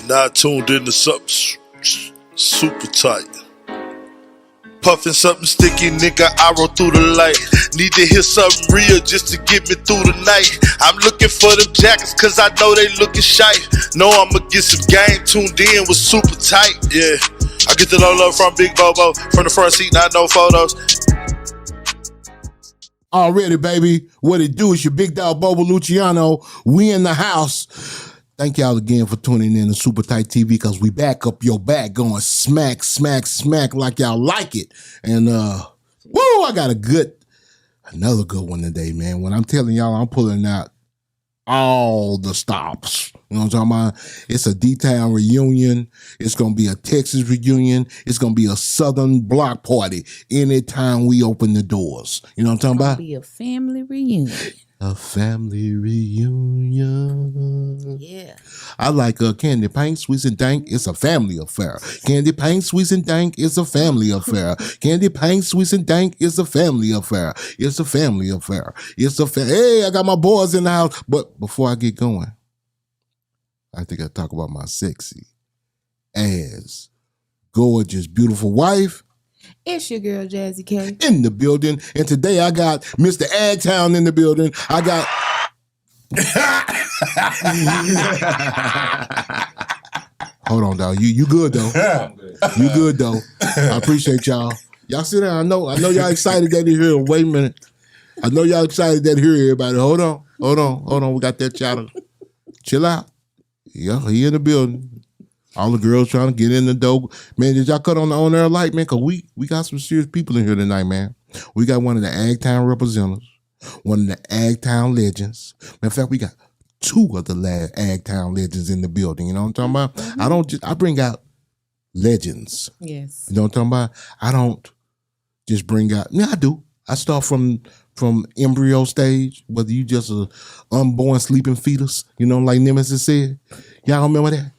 now tuned into something super tight. Puffin' something sticky, nigga, I roll through the light. Need to hear something real just to get me through the night. I'm looking for them jackets cause I know they looking shy. Know I'ma get some game, tuned in with super tight, yeah. I get the low love from Big Bobo, from the front seat, not no photos. Already, baby. What it do is your big dog Bobo Luciano. We in the house. Thank y'all again for tuning in to Super Tight TV because we back up your back going smack, smack, smack like y'all like it. And I got another good one today, man. When I'm telling y'all, I'm pulling out all the stops. You know what I'm talking about? It's a D-Town reunion. It's going to be a Texas reunion. It's going to be a Southern block party anytime we open the doors. You know what I'm talking about? It's going to be a family reunion. A family reunion. Yeah. I like Candy Paint, Sweets and Dank. It's a family affair. Candy Paint, Sweets and Dank. It's a family affair. Candy Paint, Sweets and Dank. It's a family affair. It's a family affair. Hey, I got my boys in the house. But before I get going, I think I talk about my sexy ass, gorgeous, beautiful wife. It's your girl, Jazzy K. In the building. And today I got Mr. Agtown in the building. I got... Hold on, dog. You good, though. You good, though. I appreciate y'all. Y'all sit down. I know y'all excited that you're here. Wait a minute. I know y'all excited that you're here, everybody. Hold on. We got that chatter. Chill out. Yeah, he in the building. All the girls trying to get in the door. Man, did y'all cut on the on-air light, man? Because we got some serious people in here tonight, man. We got one of the Agtown representatives, one of the Agtown legends. Matter of fact, we got two of the Agtown legends in the building. You know what I'm talking about? I bring out legends. Yes. You know what I'm talking about? I don't just bring out, I do. I start from embryo stage, whether you just a unborn sleeping fetus, you know, like Nemesis said. Y'all remember that?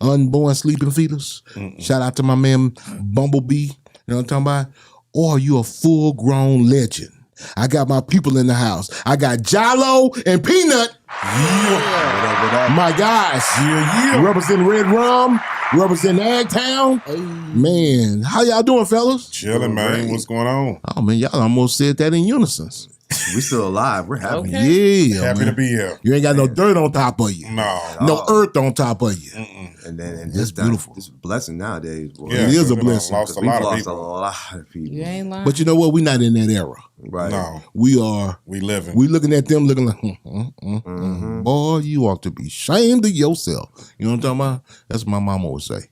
Unborn sleeping fetus. Shout out to my man Bumblebee. You know what I'm talking about? Or you a full grown legend. I got my people in the house. I got Gylo and Peanut. Yeah. My guys. Yeah. Representing Red Rum. Representing Agtown. Hey. Man, how y'all doing, fellas? Chilling, man. What's going on? Oh, man, y'all almost said that in unison. We still alive. We're happy. Okay. Yeah. Happy man. to be here. You ain't got no dirt on top of you. No earth on top of you. And that's beautiful. It's a blessing nowadays. Boy. Yeah, it is a blessing. Lost a We've lot of lost people. a lot of people. You ain't lying. But you know what? We're not in that era. Right. No. We are. We living. We looking at them looking like, boy, you ought to be ashamed of yourself. You know what I'm talking about? That's what my mama would say.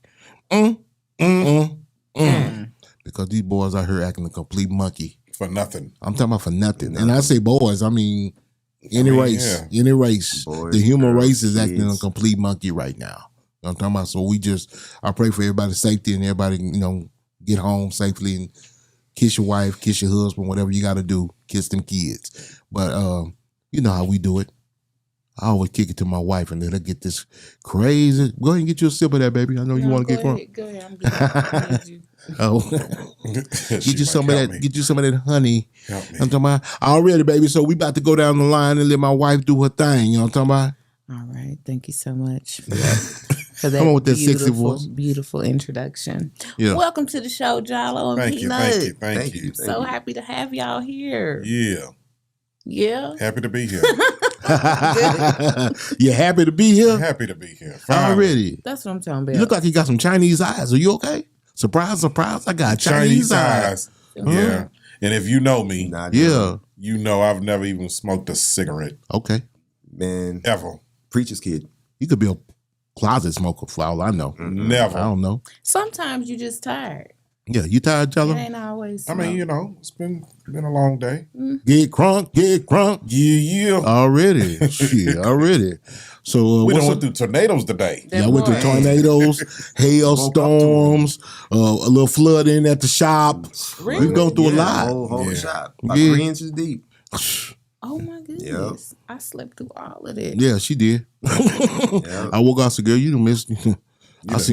Because these boys out here acting a complete monkey. For nothing. I'm talking about for nothing. And I say boys, I mean any race. Yeah. Any race. Boys, the human girls, race is acting a kids. complete monkey right now. You know what I'm talking about? So I pray for everybody's safety and everybody, get home safely and kiss your wife, kiss your husband, whatever you got to do, kiss them kids. But you know how we do it. I always kick it to my wife and let her get this crazy. Go ahead and get you a sip of that, baby. I know you want to get one. Go ahead. I'm good. Oh, get you some of that. Get you some of that honey. Help me. I'm talking about already, baby. So we about to go down the line and let my wife do her thing. You know what I'm talking about? All right. Thank you so much for that Come on with that sexy voice. beautiful introduction. Yeah. Welcome to the show, Gylo and Thank you. Peanut. Thank you. So happy to have y'all here. Yeah. Yeah. Happy to be here. You happy to be here? Happy to be here. Finally. Already. That's what I'm talking about. You look like you got some Chinese eyes. Are you okay? Surprise, surprise. I got Chinese eyes. Yeah. And if you know me, Yeah. you know I've never even smoked a cigarette. Okay. Man, Ever. preacher's kid. You could be a closet smoker for all I know. Never. I don't know. Sometimes you just tired. Yeah, you tired, It Jello? ain't always. I mean, it's been a long day. Get crunk, get crunk. Yeah. Already. Shit, already. So We what's done up? went through tornadoes today. Yeah, I went through tornadoes, hailstorms, a little flooding at the shop. Really? We've gone through a Yeah, lot. Whole Yeah. shop. About Yeah. 3 inches deep. Oh my goodness. I slept through all of that. Yeah, she did. Yeah. I woke up and said, girl, you done missed You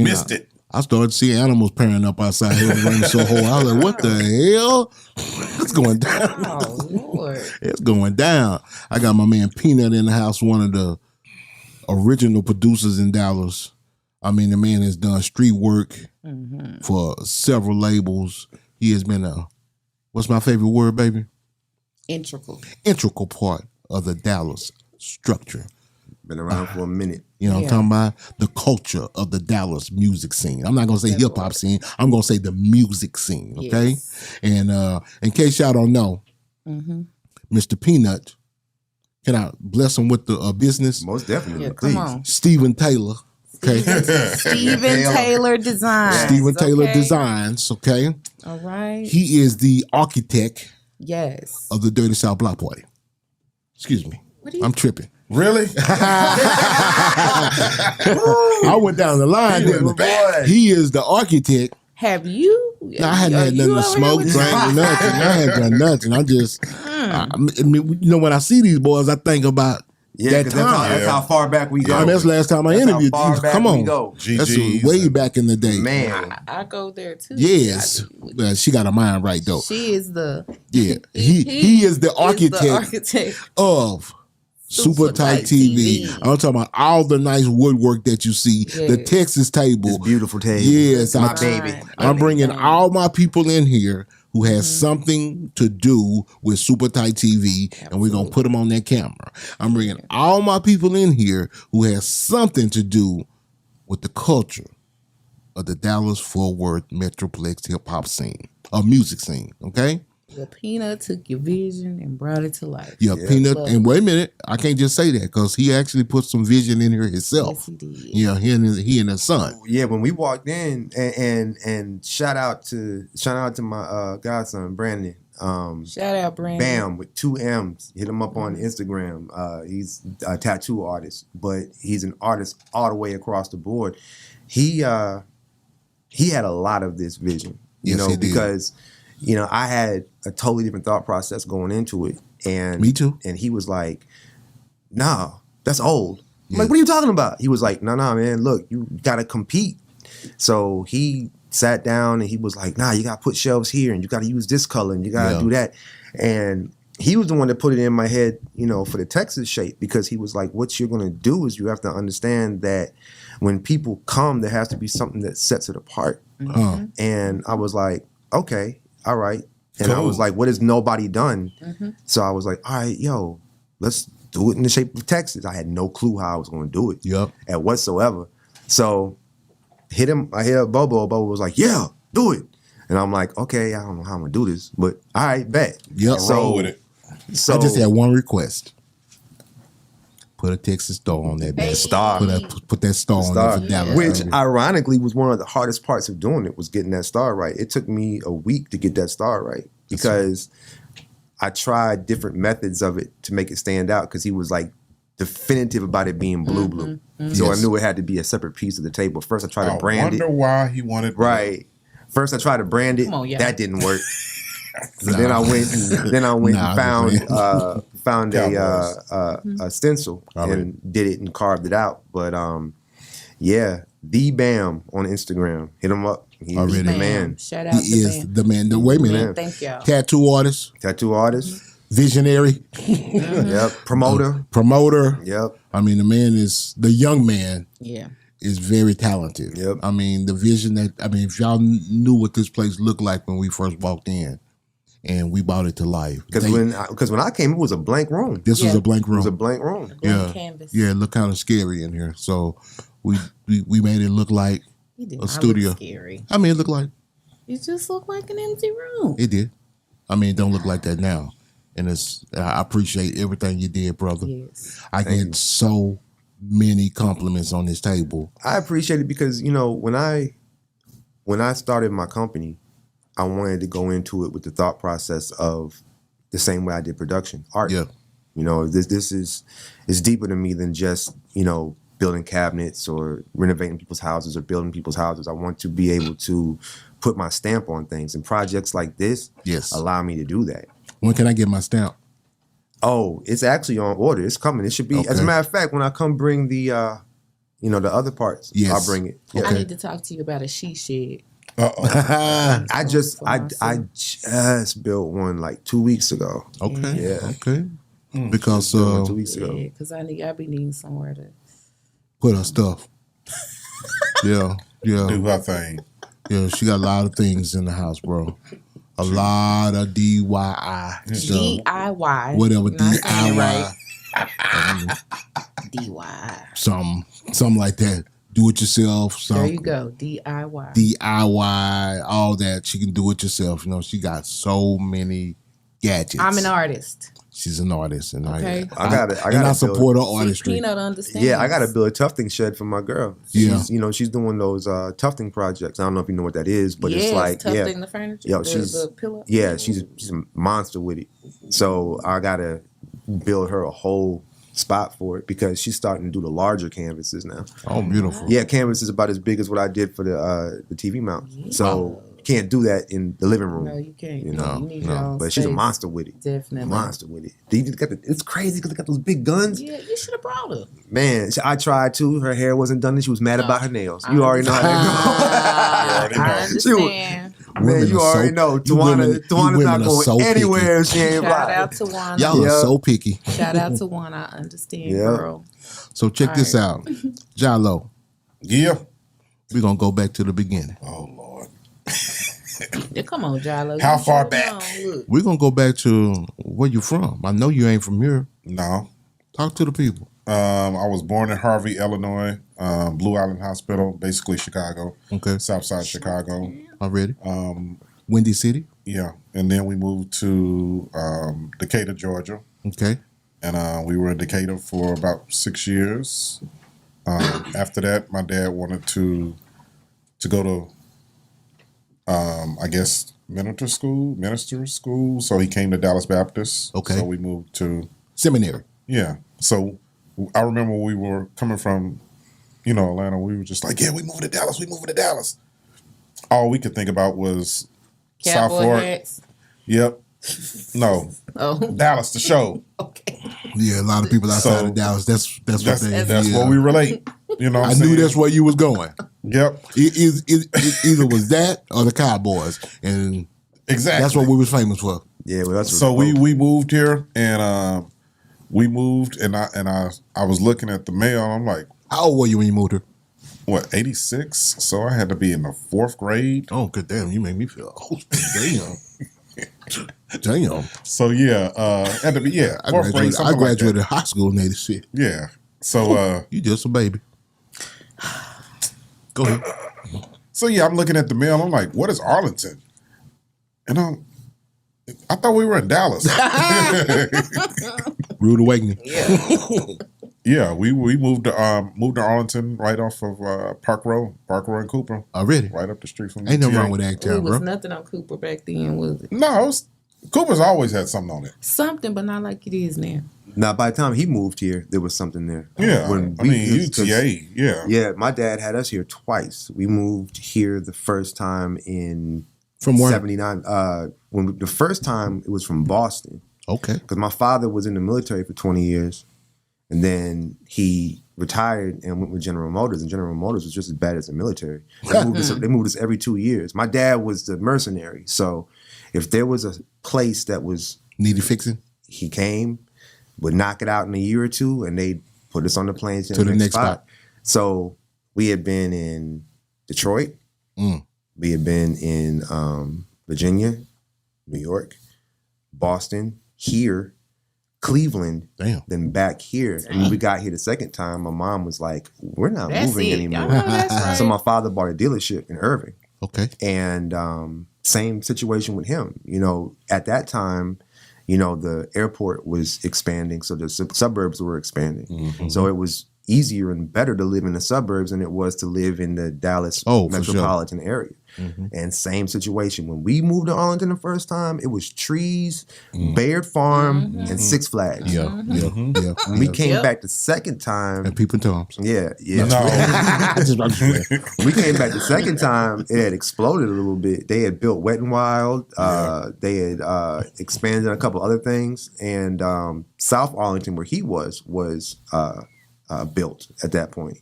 missed it. I started seeing animals pairing up outside. It was raining so hard. I was like, what the hell? It's going down. Oh Lord. It's going down. I got my man Peanut in the house, one of the original producers in Dallas. I mean, the man has done street work for several labels. He has been what's my favorite word, baby? Integral part of the Dallas structure. Been around for a minute. You know what I'm talking about? The culture of the Dallas music scene. I'm not going to say hip hop scene. I'm going to say the music scene, okay? Yes. And in case y'all don't know, Mr. Peanut, can I bless him with the business? Most definitely. Yeah, come on. Stephen Taylor, okay? Stephen Taylor Designs. Stephen Taylor Designs, okay? All right. He is the architect of the Dirty South Block Party. Excuse me. I'm tripping. Really? I went down the line. He is the architect. Have you? No, I hadn't had nothing to smoke, drink, or nothing. I hadn't done nothing. I just, I mean, you know, when I see these boys, I think about that time. That's how far back we go. I mean, that's the last time I interviewed you. Come on. That's way back in the day. Man. I go there too. Yes. Well, she got her mind right, though. She is the... Yeah. He is the architect of Super Tight TV. I'm talking about all the nice woodwork that you see. The Texas table. This beautiful table. Yes. My baby. I'm bringing all my people in here who has something to do with Super Tight TV, and we're going to put them on that camera. I'm bringing all my people in here who has something to do with the culture of the Dallas-Fort Worth Metroplex hip-hop scene, or music scene, okay? Well, Peanut took your vision and brought it to life. Yeah, Peanut. And wait a minute, I can't just say that because he actually put some vision in here himself. Yes, he did. Yeah, he and his son. Yeah, when we walked in, and shout out to my godson Brandon. Shout out Brandon. Bam with 2 M's. Hit him up on Instagram. He's a tattoo artist, but he's an artist all the way across the board. He had a lot of this vision, you know, because. You know, I had a totally different thought process going into it. And me too. And he was like, nah, that's old. I'm like, what are you talking about? He was like, no, man, look, you got to compete. So he sat down and he was like, nah, you got to put shelves here and you got to use this color and you got to do that. And he was the one that put it in my head, you know, for the Texas shape, because he was like, what you're going to do is you have to understand that when people come, there has to be something that sets it apart. And I was like, okay. All right. And I was like, what has nobody done? So I was like, all right, yo, let's do it in the shape of Texas. I had no clue how I was going to do it at whatsoever. So I hit up Bobo. Bobo was like, yeah, do it. And I'm like, okay, I don't know how I'm going to do this, but all right, bet. So roll with it. So I just had one request. Put a Texas star on that bad star. Put that star on there for Dallas. Which ironically was one of the hardest parts of doing it, was getting that star right. It took me a week to get that star right because I tried different methods of it to make it stand out, because he was like definitive about it being blue. So I knew it had to be a separate piece of the table. First I tried to brand it. I wonder why he wanted blue. First I tried to brand it. That didn't work. So then I went and found a stencil and did it and carved it out. But yeah, the Bam on Instagram. Hit him up. He's the man. Shout out he is the man. Wait a minute. Thank y'all. Tattoo artist. Visionary. Yep. Promoter. Yep. I mean, the young man. Yeah. Is very talented. Yep. I mean, the vision if y'all knew what this place looked like when we first walked in, and we brought it to life. Because when I came, it was a blank room. This was a blank room. It was a blank room. Canvas. Yeah, it looked kind of scary in here. So we made it look like a studio. Scary. I mean, it looked like it just looked like an empty room. It did. I mean, it don't look like that now. And I appreciate everything you did, brother. Yes. I get so many compliments on this table. I appreciate it because, you know, when I started my company, I wanted to go into it with the thought process of the same way I did production, art. Yeah. You know, this is deeper to me than just, you know, building cabinets or renovating people's houses or building people's houses. I want to be able to put my stamp on things, and projects like this allow me to do that. When can I get my stamp? Oh, it's actually on order. It's coming. It should be. As a matter of fact, when I come bring the the other parts, I'll bring it. Yeah. I need to talk to you about a she shed. I just built one like 2 weeks ago. Okay. Yeah. Okay. Because 2 weeks ago. Yeah, because I be needing somewhere to put her stuff. Yeah, yeah, Do her thing. yeah. She got a lot of things in the house, bro. A lot of DIY stuff. DIY. Whatever, Not saying it DIY. DIY. Something like that. Do it yourself. There you go. DIY. DIY, all that. She can do it herself. You know, she got so many gadgets. I'm an artist. She's an artist, and Okay. I support her artistry. Peanut understands. Yeah, I got to build a tufting shed for my girl. Yeah. She's doing those tufting projects. I don't know if you know what that is, but it's like tufting the furniture. Yo, the pillow. Yeah, she's a monster with it. So I gotta build her a whole spot for it because she's starting to do the larger canvases now. Oh, beautiful. Yeah, canvas is about as big as what I did for the TV mount. Yeah. So you can't do that in the living room. No, you can't. You know, you need your own but she's a space. monster with it. Definitely. Monster with it. It's crazy because they got those big guns. Yeah, you should have brought her. Man, I tried to. Her hair wasn't done and she was mad about her nails. You already know how that goes. I understand. Man, you already know. Tawana's not going anywhere if she ain't Shout right. out to Juana. Y'all are so picky. Shout out to Juana. I understand, girl. So check this out. Gylo, Yeah. we're going to go back to the beginning. Oh, Lord. Yeah, come on, Gylo. How You far sure back? don't. Look. We're going to go back to where you from. I know you ain't from here. No. Talk to the people. I was born in Harvey, Illinois, Blue Island Hospital, basically Chicago. Okay. South side Chicago. Already? Windy City? Yeah. And then we moved to Decatur, Georgia. Okay. And we were in Decatur for about 6 years. After that, my dad wanted to go to, I guess, minister school. So he came to Dallas Baptist. Okay. So we moved to Seminary. Yeah. So I remember we were coming from, Atlanta. We were just like, yeah, we moving to Dallas. All we could think about was South Cowboy Florida. hats. Yep. No. Oh, Dallas, the show. okay. Yeah, a lot of people outside of Dallas. That's what we relate. You know what I I'm saying? knew that's where you was going. Yep. It either was that or the Cowboys. And Exactly. that's what we was famous for. Yeah, well, that's So we moved here and we moved and I was looking at the mail and I'm like, How old were you when you moved here? what, 86? So I had to be in the 4th grade. Oh, good damn. You make me feel old. Damn. So had to be I 4th grade. graduated, I graduated high school in 86. Yeah. So You just a baby. Go ahead. So I'm looking at the mail. And I'm like, "What is Arlington?" And I thought we were in Dallas. Rude awakening. Yeah, we moved to Arlington right off of Park Row and Cooper, Already. right up the street from. Ain't nothing TA. wrong with that It town, was bro. nothing on Cooper back then, was it? No, Cooper's always had something on it. Something, but not like it is now. Now, by the time he moved here, there was something there. Yeah, UTA. Yeah, Yeah, my dad had us here twice. We moved here the first time in From where? 79. The first time it was from Boston Okay. because my father was in the military for 20 years, and then he retired and went with General Motors, and General Motors was just as bad as the military. They moved us every 2 years. My dad was the mercenary, so if there was a place that was Needed fixing? he came, would knock it out in a year or two, and they'd put us on the plane to the next spot. So we had been in Detroit. Mm. We had been in Virginia, New York, Boston, here, Cleveland, Damn. then back here. And when we got here the second time, my mom was like, we're not That's moving it. anymore. Y'all know that's right. So my father bought a dealership in Irving. Okay. And same situation with him. At that time, the airport was expanding, so the suburbs were expanding. Mm-hmm. So it was easier and better to live in the suburbs than it was to live in the Dallas Oh, for sure. metropolitan area. Mm-hmm. And same situation. When we moved to Arlington the first time, it was trees, Mm. Bayard Farm, and Six Flags. Yeah. Mm-hmm. Yeah. When we came Yep. back the second time, And Peeping Toms. yeah. I'm just playing. When we came back the second time, it had exploded a little bit. They had built Wet and Wild. They had expanded a couple other things. And South Arlington, where he was built at that point.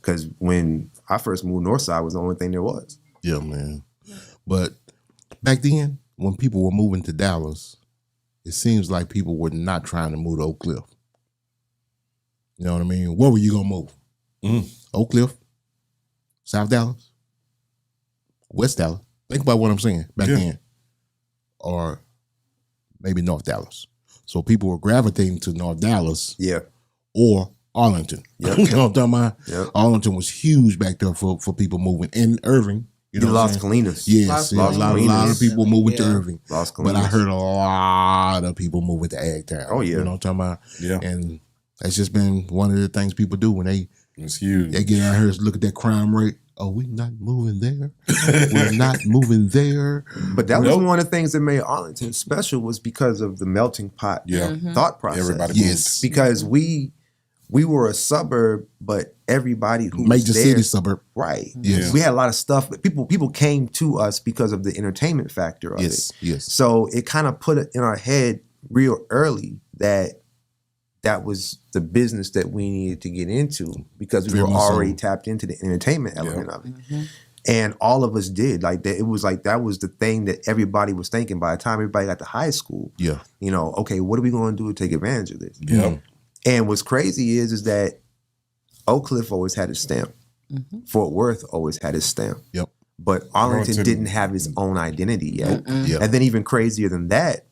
Because when I first moved, Northside was the only thing there was. Yeah, man. But back then, when people were moving to Dallas, it seems like people were not trying to move to Oak Cliff. You know what I mean? Where were you gonna move? Mm. Oak Cliff? South Dallas, West Dallas. Think about what I'm saying back then, or maybe North Dallas. So people were gravitating to North Dallas, or Arlington. Yep. You know what I'm talking about? Yep. Arlington was huge back there for people moving. And Irving, you know, Las Colinas. Yes, a lot of people moving to Irving. Las Colinas. But I heard a lot of people moving to Ag Town. Oh yeah, you know what I'm talking about? Yeah, and that's just been one of the things people do when it's huge. They get out here and look at that crime rate. Oh, we're not moving there. We're not moving there. But that was one of the things that made Arlington special was because of the melting pot thought process. Everybody moved. Because we were a suburb, but everybody who major was there, city suburb. Right. Yes. We had a lot of stuff, but people came to us because of the entertainment factor of it. Yes. So it kind of put it in our head real early that was the business that we needed to get into because we were already tapped into the entertainment element of it. And all of us did. Like that, it was like that was the thing that everybody was thinking by the time everybody got to high school. Yeah. You know, okay, what are we going to do to take advantage of this? Yeah. And what's crazy is that Oak Cliff always had its stamp. Fort Worth always had its stamp. Yep. But Arlington didn't have its own identity yet. Yep. And then even crazier than that,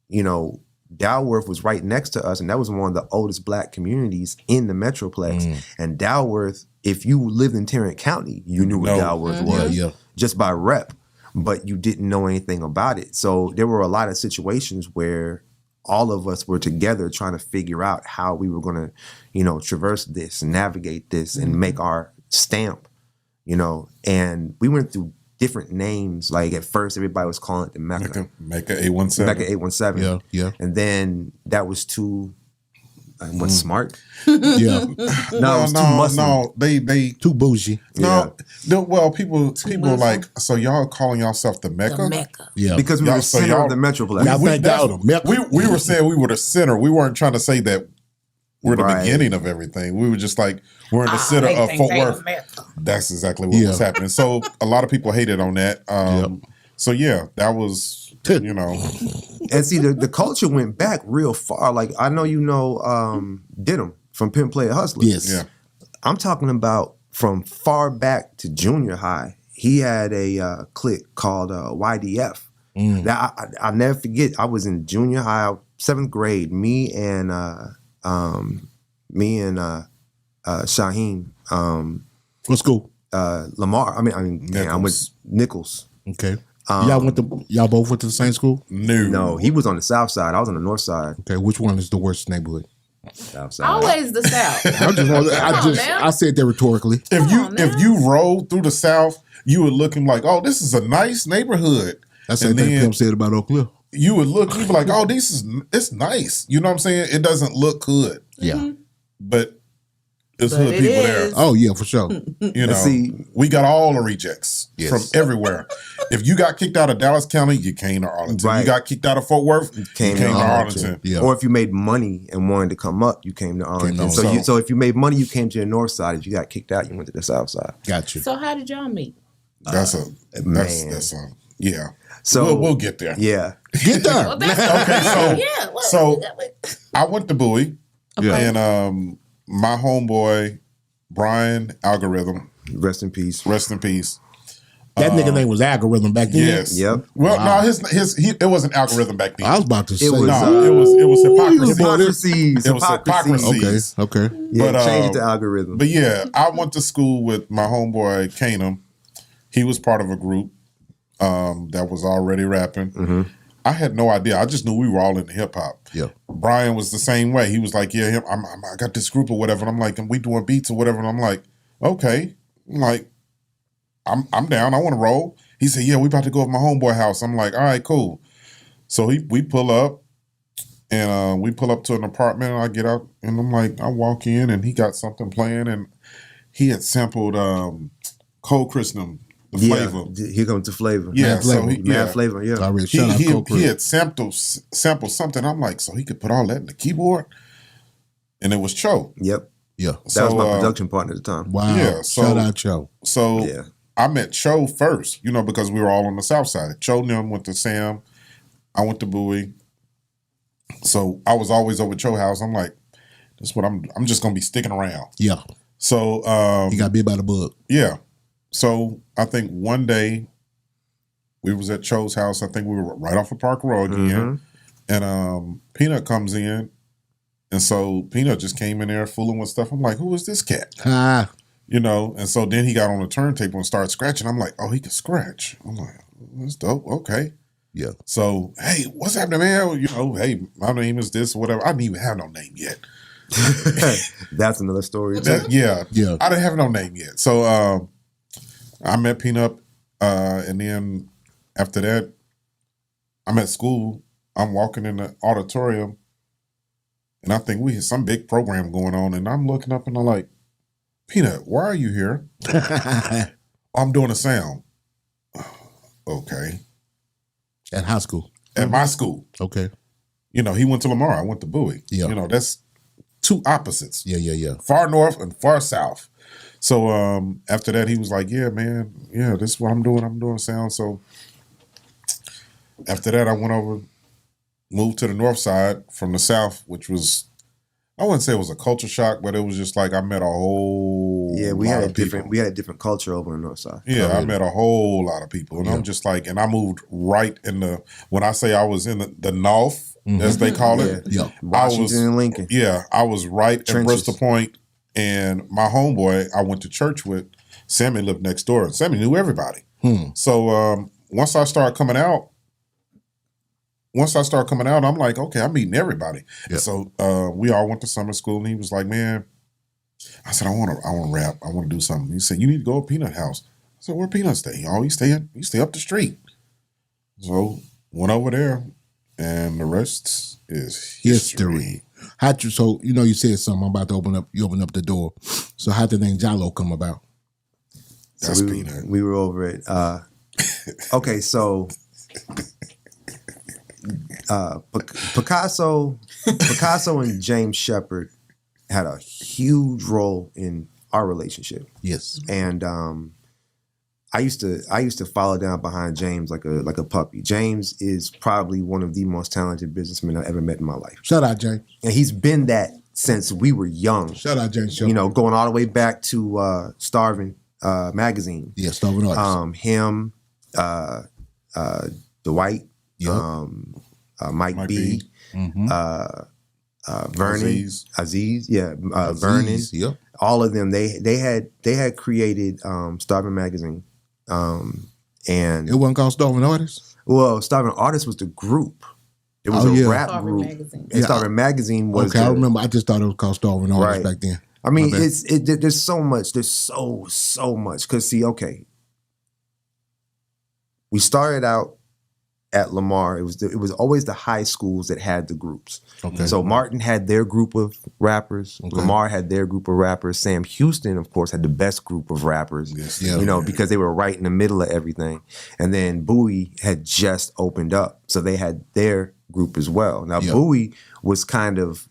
you know, Dalworth was right next to us, and that was one of the oldest Black communities in the Metroplex. And Dalworth, if you lived in Tarrant County, you knew what Dalworth was just by rep, but you didn't know anything about it. So there were a lot of situations where all of us were together trying to figure out how we were going to, you know, traverse this and navigate this and make our stamp, you know. And we went through different names. Like at first, everybody was calling it the Mecca. Mecca 817. Mecca 817. Yeah. And then that was too, what's smart? Yeah. No, it was too Muslim. No, they too bougie. Well, people like, so y'all calling yourself the Mecca? The Mecca. Yeah. Because we were the center of the Metroplex. Y'all think y'all the Mecca? We were saying we were the center. We weren't trying to say that we're the Right. beginning of everything. We were just like, we're in the center of Fort Worth. That's exactly what was happening. So a lot of people hated on that. So yeah, that was, you know. And see, the culture went back real far. Like, I know you know Denham from Pimp Player Hustler. Yes. Yeah. I'm talking about from far back to junior high. He had a clique called YDF. That I'll never forget. I was in junior high, 7th grade. Me and Shaheem. What school? Lamar. I mean, I went Nichols. Okay. Y'all both went to the same school? No, he was on the south side. I was on the north side. Okay, which one is the worst neighborhood? South side. Always the South. I said that rhetorically. If you rolled through the South, you were looking like, oh, this is a nice neighborhood. That's the same thing Pimp said about Oak Cliff. You'd be like, oh, it's nice. You know what I'm saying? It doesn't look good. Yeah. But it's hood people there. Oh, yeah, for sure. You know, we got all the rejects from everywhere. If you got kicked out of Dallas County, you came to Arlington. Right. You got kicked out of Fort Worth, you came to Arlington. Yeah. Or if you made money and wanted to come up, you came to Arlington. So if you made money, you came to the north side. If you got kicked out, you went to the south side. Gotcha. So how did y'all meet? That's yeah. So we'll get there. Yeah. Get there. So I went to Bowie, and my homeboy Brian Algorithm, rest in peace. That nigga name was Algorithm back then. Yes. Yep. Well, no, it wasn't Algorithm back then. I was about to say it was hypocrisy. It was hypocrisy. Okay. Yeah, But change the algorithm. But yeah, I went to school with my homeboy Kanum. He was part of a group that was already rapping. I had no idea. I just knew we were all into hip hop. Yeah. Brian was the same way. He was like, "Yeah, I got this group or whatever." And I'm like, "And we doing beats or whatever?" And I'm like, "Okay." I'm like, I'm down. I want to roll. He said, "Yeah, we about to go to my homeboy house." I'm like, "All right, cool." So we pull up, and we pull up to an apartment. And I get out, and I'm like, I walk in, and he got something playing, and he had sampled Cold Christmas. The flavor. Here comes the flavor. Yeah, Mad flavor. Yeah. I read, shout out Cold he had sampled something. I'm like, so he could put all that in the keyboard, and it was Cho. Yep. Yeah. That was my production partner at the time. Wow. Yeah. Shout out Cho. So I met Cho first, because we were all on the south side. Cho and them went to Sam. I went to Bowie. So I was always over Cho house. I'm like, that's what I'm just gonna be sticking around. Yeah. So you got bit by the bug. Yeah. So I think one day we was at Cho's house. I think we were right off of Park Road again. And Peanut comes in. And so Peanut just came in there fooling with stuff. I'm like, who is this cat? Ah, You know, and so then he got on the turntable and started scratching. I'm like, oh, he can scratch. I'm like, that's dope. Okay. yeah. So, hey, what's happening, man? You know, hey, my name is this, whatever. I didn't even have no name yet. That's another story. Yeah. Yeah. I didn't have no name yet. So I met Peanut, and then after that, I'm at school. I'm walking in the auditorium, and I think we had some big program going on, and I'm looking up and I'm like, Peanut, why are you here? I'm doing a sound. Okay. At high school. At my school. Okay. You know, he went to Lamar. I went to Bowie. Yeah. You know, that's two opposites. Yeah. Far north and far south. So after that, he was like, yeah, man, yeah, this is what I'm doing. I'm doing sound. So after that, I went over, moved to the north side from the south, which was, I wouldn't say it was a culture shock, but it was just like I met a whole we lot had a of people. different culture over in the north side. Yeah, I met a whole lot of people. And I'm just like, and I moved right in the, when I say I was in the north, as they call it. Yeah. Washington and Lincoln. Yeah, I was right in Trenches. Bristol Point, and my homeboy I went to church with, Sammy lived next door, and Sammy knew everybody. So once I started coming out, I'm like, okay, I'm meeting everybody. Yeah. And so we all went to summer school, and he was like, man, I said, I want to rap. I want to do something. He said, you need to go to Peanut house. I said, where Peanut stay? Oh, he stay up the street. So went over there, and the rest is history. How'd you, so, you know, you said something, I'm about to open up the door. So how'd the name Gylo come about? That's Peanut. We were over it. Okay, so Picasso and James Shepard had a huge role in our relationship. Yes. And I used to follow down behind James like a puppy. James is probably one of the most talented businessmen I've ever met in my life. Shout out, James. And he's been that since we were young. Shout out, James. You know, going all the way back to Starving magazine. Yeah, Starving Artist. Him, Dwight, Yep. Mike B. Vernon, Aziz, Vernon, Yep. all of them. They had created Starving magazine, and It wasn't called Starving Artist? well, Starving Artist was the group. It was a rap Starving group. magazine. And Starving magazine was. Okay, I remember. I just thought it was called Starving Artist Right. back then. I mean, My bad. there's so much. There's so much. Because see, okay, we started out at Lamar. It was always the high schools that had the groups. Okay. So Martin had their group of rappers. Okay. Lamar had their group of rappers. Sam Houston, of course, had the best group of rappers. Yes, Yeah. You know, because they were right in the middle of everything. And then Bowie had just opened up, so they had their group as well. Now Yeah. Bowie was kind of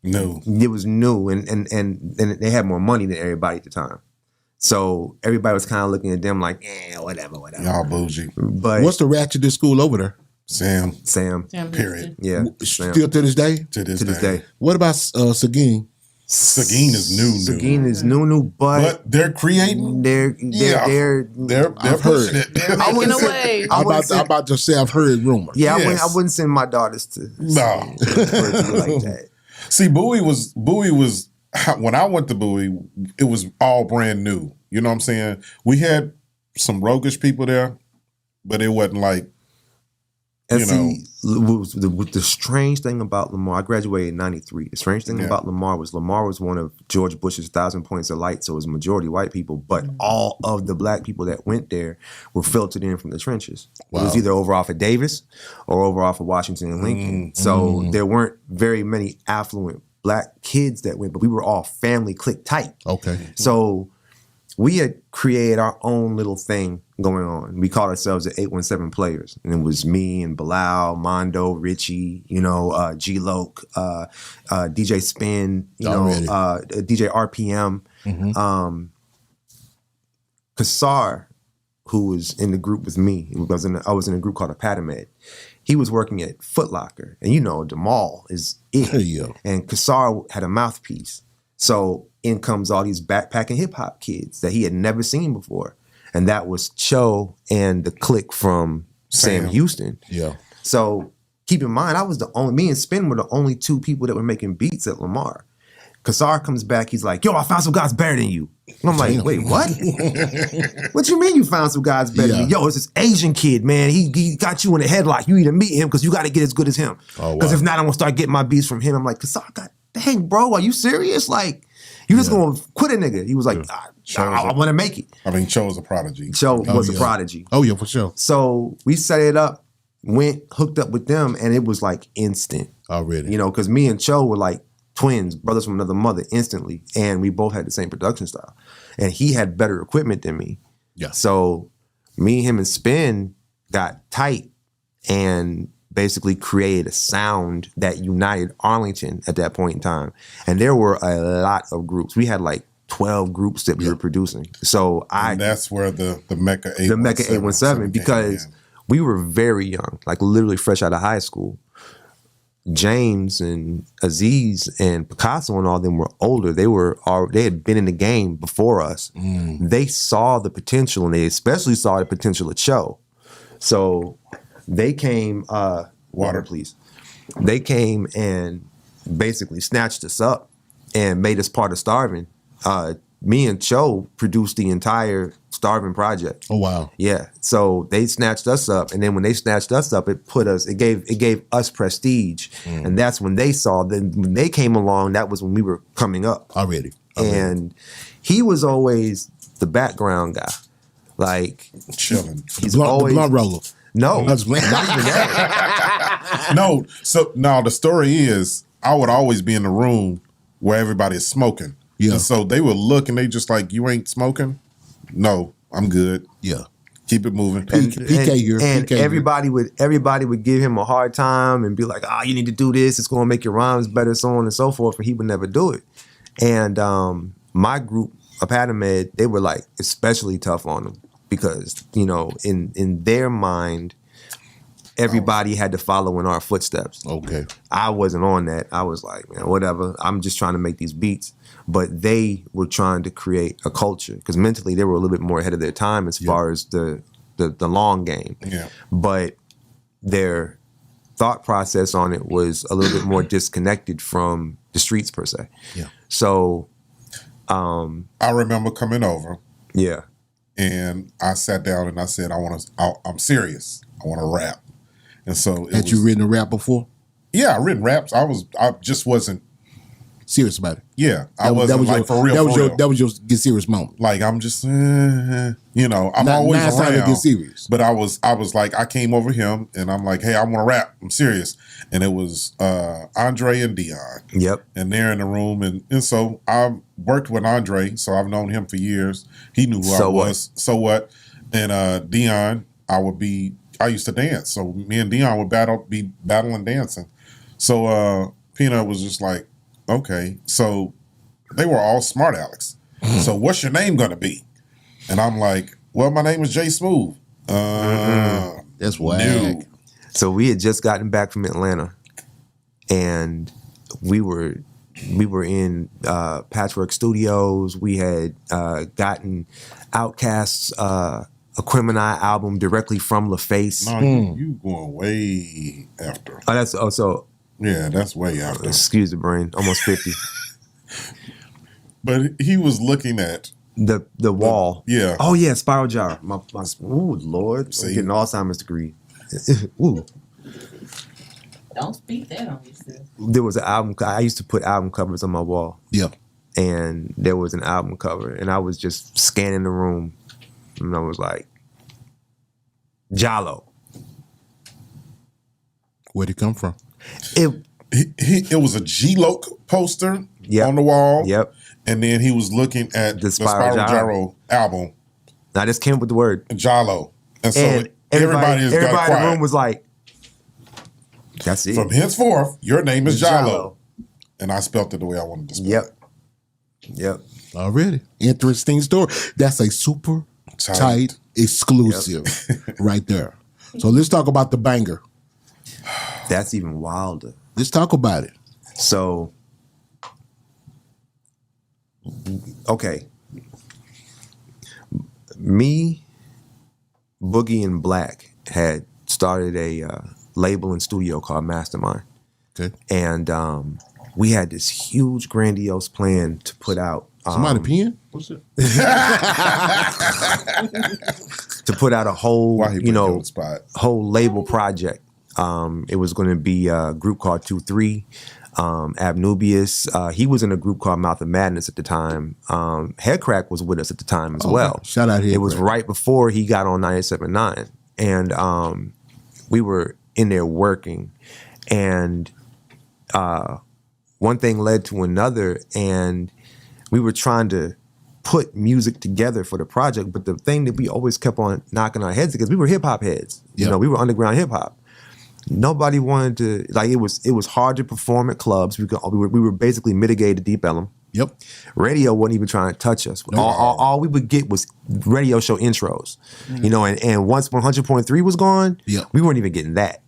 No. it was new, and they had more money than everybody at the time. So everybody was kind of looking at them like, whatever. Y'all bougie. But What's the ratchetest school over there? Sam, Sam, period. yeah, Sam. Still to this day? To this, To this day. What about Seguin? Seguin is new. Seguin is new, But they're creating. they're I've pushing heard. it. I Making wouldn't a say- way. I I'm wouldn't say- about to say I've heard rumors. yeah, Yes. I wouldn't send my daughters to No. for it to be like that. See, Bowie was when I went to Bowie, it was all brand new. You know what I'm saying? We had some roguish people there, but it wasn't like, And you see, the strange thing about Lamar, I graduated in '93. The strange thing Yeah. about Lamar was one of George Bush's 1,000 points of light, so it was majority white people, but all of the black people that went there were filtered in from the trenches. It was either over off of Davis or over off of Washington and Lincoln. So there weren't very many affluent black kids that went, but we were all family clique tight. Okay. So we had created our own little thing going on. We called ourselves the 817 Players. And it was me and Bilal, Mondo, Richie, Gylo, DJ Spin, DJ RPM. Kassar, who was in the group with me, I was in a group called Apatomed. He was working at Foot Locker. And the mall is it. Yeah. And Kassar had a mouthpiece. So in comes all these backpacking hip hop kids that he had never seen before. And that was Cho and the clique from Sam Houston. Yeah. So keep in mind, me and Spin were the only two people that were making beats at Lamar. Kassar comes back, he's like, yo, I found some guys better than you. And I'm like, wait, what? What you mean you found some guys better than me? Yo, it's this Asian kid, man. He got you in a headlock. You need to meet him because you got to get as good as him. Because if not, I'm going to start getting my beats from him. I'm like, Kassar, God dang, bro, are you serious? Like, you just going to quit a nigga. He was like, I want to make it. I mean, Cho was a prodigy. Cho was a prodigy. Oh, yeah, for sure. So we set it up, hooked up with them, and it was like instant. Already. You know, because me and Cho were like twins, brothers from another mother instantly. And we both had the same production style. And he had better equipment than me. Yeah. So me, him, and Spin got tight and basically created a sound that united Arlington at that point in time. And there were a lot of groups. We had like 12 groups that we were producing. So and that's where the Mecca 817. The Mecca 817, because we were very young, like literally fresh out of high school. James and Aziz and Picasso and all them were older. They had been in the game before us. They saw the potential, and they especially saw the potential of Cho. So they came, water please. They came and basically snatched us up and made us part of Starvin'. Me and Cho produced the entire Starvin' project. Oh wow. Yeah. So they snatched us up, and then when they snatched us up, it gave us prestige. And that's when they saw, then when they came along, that was when we were coming up. Already. And he was always the background guy. Like chilling. He's always blunt roller. No. Not even that. No. So now the story is I would always be in the room where everybody is smoking. Yeah. And so they would look and they just like, you ain't smoking? No, I'm good. Yeah. Keep it moving. And everybody would give him a hard time and be like, you need to do this. It's going to make your rhymes better, so on and so forth. And he would never do it. And my group, Apatomed, they were like especially tough on him because, you know, in their mind, everybody had to follow in our footsteps. Okay. I wasn't on that. I was like, man, whatever. I'm just trying to make these beats. But they were trying to create a culture because mentally they were a little bit more ahead of their time as far as the long game. Yeah. But their thought process on it was a little bit more disconnected from the streets per se. Yeah. So I remember coming over. Yeah. And I sat down and I said, I'm serious. I want to rap. And so had you written a rap before? Yeah, I written raps. I just wasn't serious about it. Yeah, I wasn't like for real. That was your get serious moment. Like I'm just, you know, I'm always around. To get serious. But I was like, I came over him and I'm like, hey, I want to rap. I'm serious. And it was Andre and Dion. Yep. And they're in the room, and so I worked with Andre, so I've known him for years. He knew who I was. So what? And Dion, I used to dance, so me and Dion would be battling dancing. So Peanut was just like, okay, so they were all smart Alex. So what's your name gonna be? And I'm like, well, my name is Jay Smooth. That's whack. So we had just gotten back from Atlanta, and we were in Patchwork Studios. We had gotten Outkast's Aquemini album directly from LaFace. No, you going way after. Yeah, that's way after. Excuse the brain, almost 50. But he was looking at the wall. Yeah. Oh yeah, Spiral Jar. My oh Lord, I'm getting an Alzheimer's degree. Ooh. Don't speak that on yourself. There was an album. I used to put album covers on my wall. Yeah. And there was an album cover, and I was just scanning the room, and I was like, Gylo. Where'd it come from? It was a Gylo poster on the wall. Yep. And then he was looking at the Spiral Gyro album. I just came up with the word Gylo. And so everybody in the room was like, that's it. From henceforth, your name is Gylo. And I spelt it the way I wanted to spell it. Yep. Already. Interesting story. That's a super tight exclusive right there. So let's talk about the banger. That's even wilder. Let's talk about it. So okay. Me, Boogie, and Black had started a label and studio called Mastermind. Okay. And we had this huge, grandiose plan to put out. Somebody peeing? What's it? To put out a whole, Why he put you on the spot? whole label project. It was going to be a group called 2-3. Abnubius, he was in a group called Mouth of Madness at the time. Headcrack was with us at the time as well. Shout out Headcrack. It was right before he got on 97.9. And we were in there working. And one thing led to another. And we were trying to put music together for the project. But the thing that we always kept on knocking our heads because we were hip-hop heads. You know, we were underground hip-hop. Nobody wanted to, like, it was hard to perform at clubs. We were basically mitigated Deep Ellum. Yep. Radio wasn't even trying to touch us. No. All we would get was radio show intros. You know, and once 100.3 was gone, we weren't even getting that.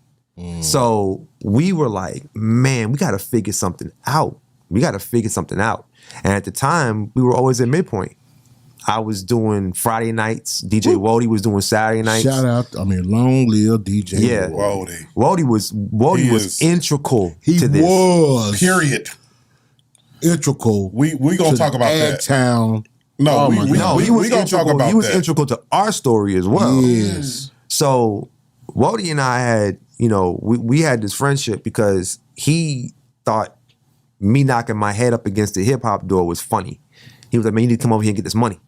So we were like, man, we got to figure something out. We got to figure something out. And at the time, we were always at Midpoint. I was doing Friday nights. DJ Wody was doing Saturday nights. Shout out, long live DJ. Yeah, Wody. Wody was integral to this. He was. Period. Integral. We gonna talk about that. Town. No, Oh, we gonna talk about that. He was integral to our story as well. Yes. So Wody and I had, we had this friendship because he thought me knocking my head up against the hip hop door was funny. He was like, man, you need to come over here and get this money.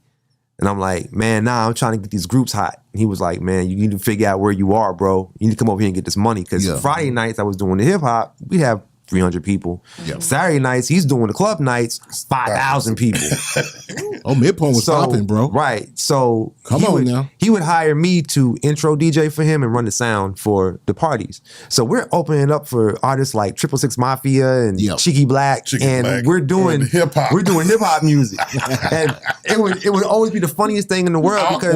And I'm like, man, nah, I'm trying to get these groups hot. And he was like, man, you need to figure out where you are, bro. You need to come over here and get this money. Because Friday nights I was doing the hip hop, we'd have 300 people. Saturday nights, he's doing the club nights, 5,000 people. Midpoint was popping, bro. Right. So Come on now. He would hire me to intro DJ for him and run the sound for the parties. So we're opening up for artists like 666 Mafia and Cheeky Black. We're doing hip hop. We're doing hip hop music. And it would always be the funniest thing in the world because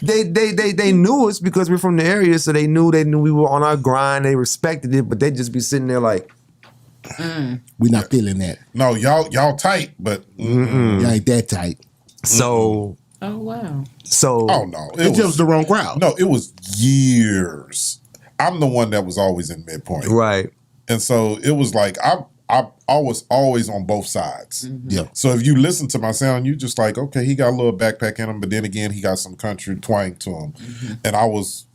they knew us because we're from the area, so they knew we were on our grind, they respected it, but they'd just be sitting there like, we not feeling that. No, y'all tight, but y'all ain't that tight. So oh wow. So no, it just was the wrong crowd. No, it was years. I'm the one that was always in Midpoint, right? And so it was like I was always on both sides. Yeah. So if you listen to my sound, you just like, okay, he got a little backpack in him, but then again, he got some country twang to him. And I was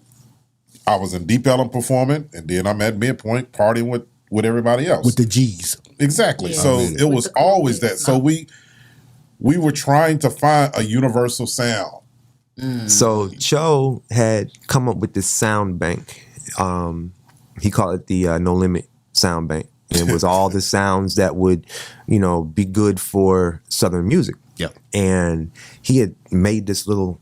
in Deep Ellum performing, and then I'm at Midpoint partying with everybody else. With the G's. Exactly. Yeah. So it was always that. So we were trying to find a universal sound. So Cho had come up with this sound bank. He called it the No Limit Sound Bank. And it was all the sounds that would, be good for Southern music. Yeah. And he had made this little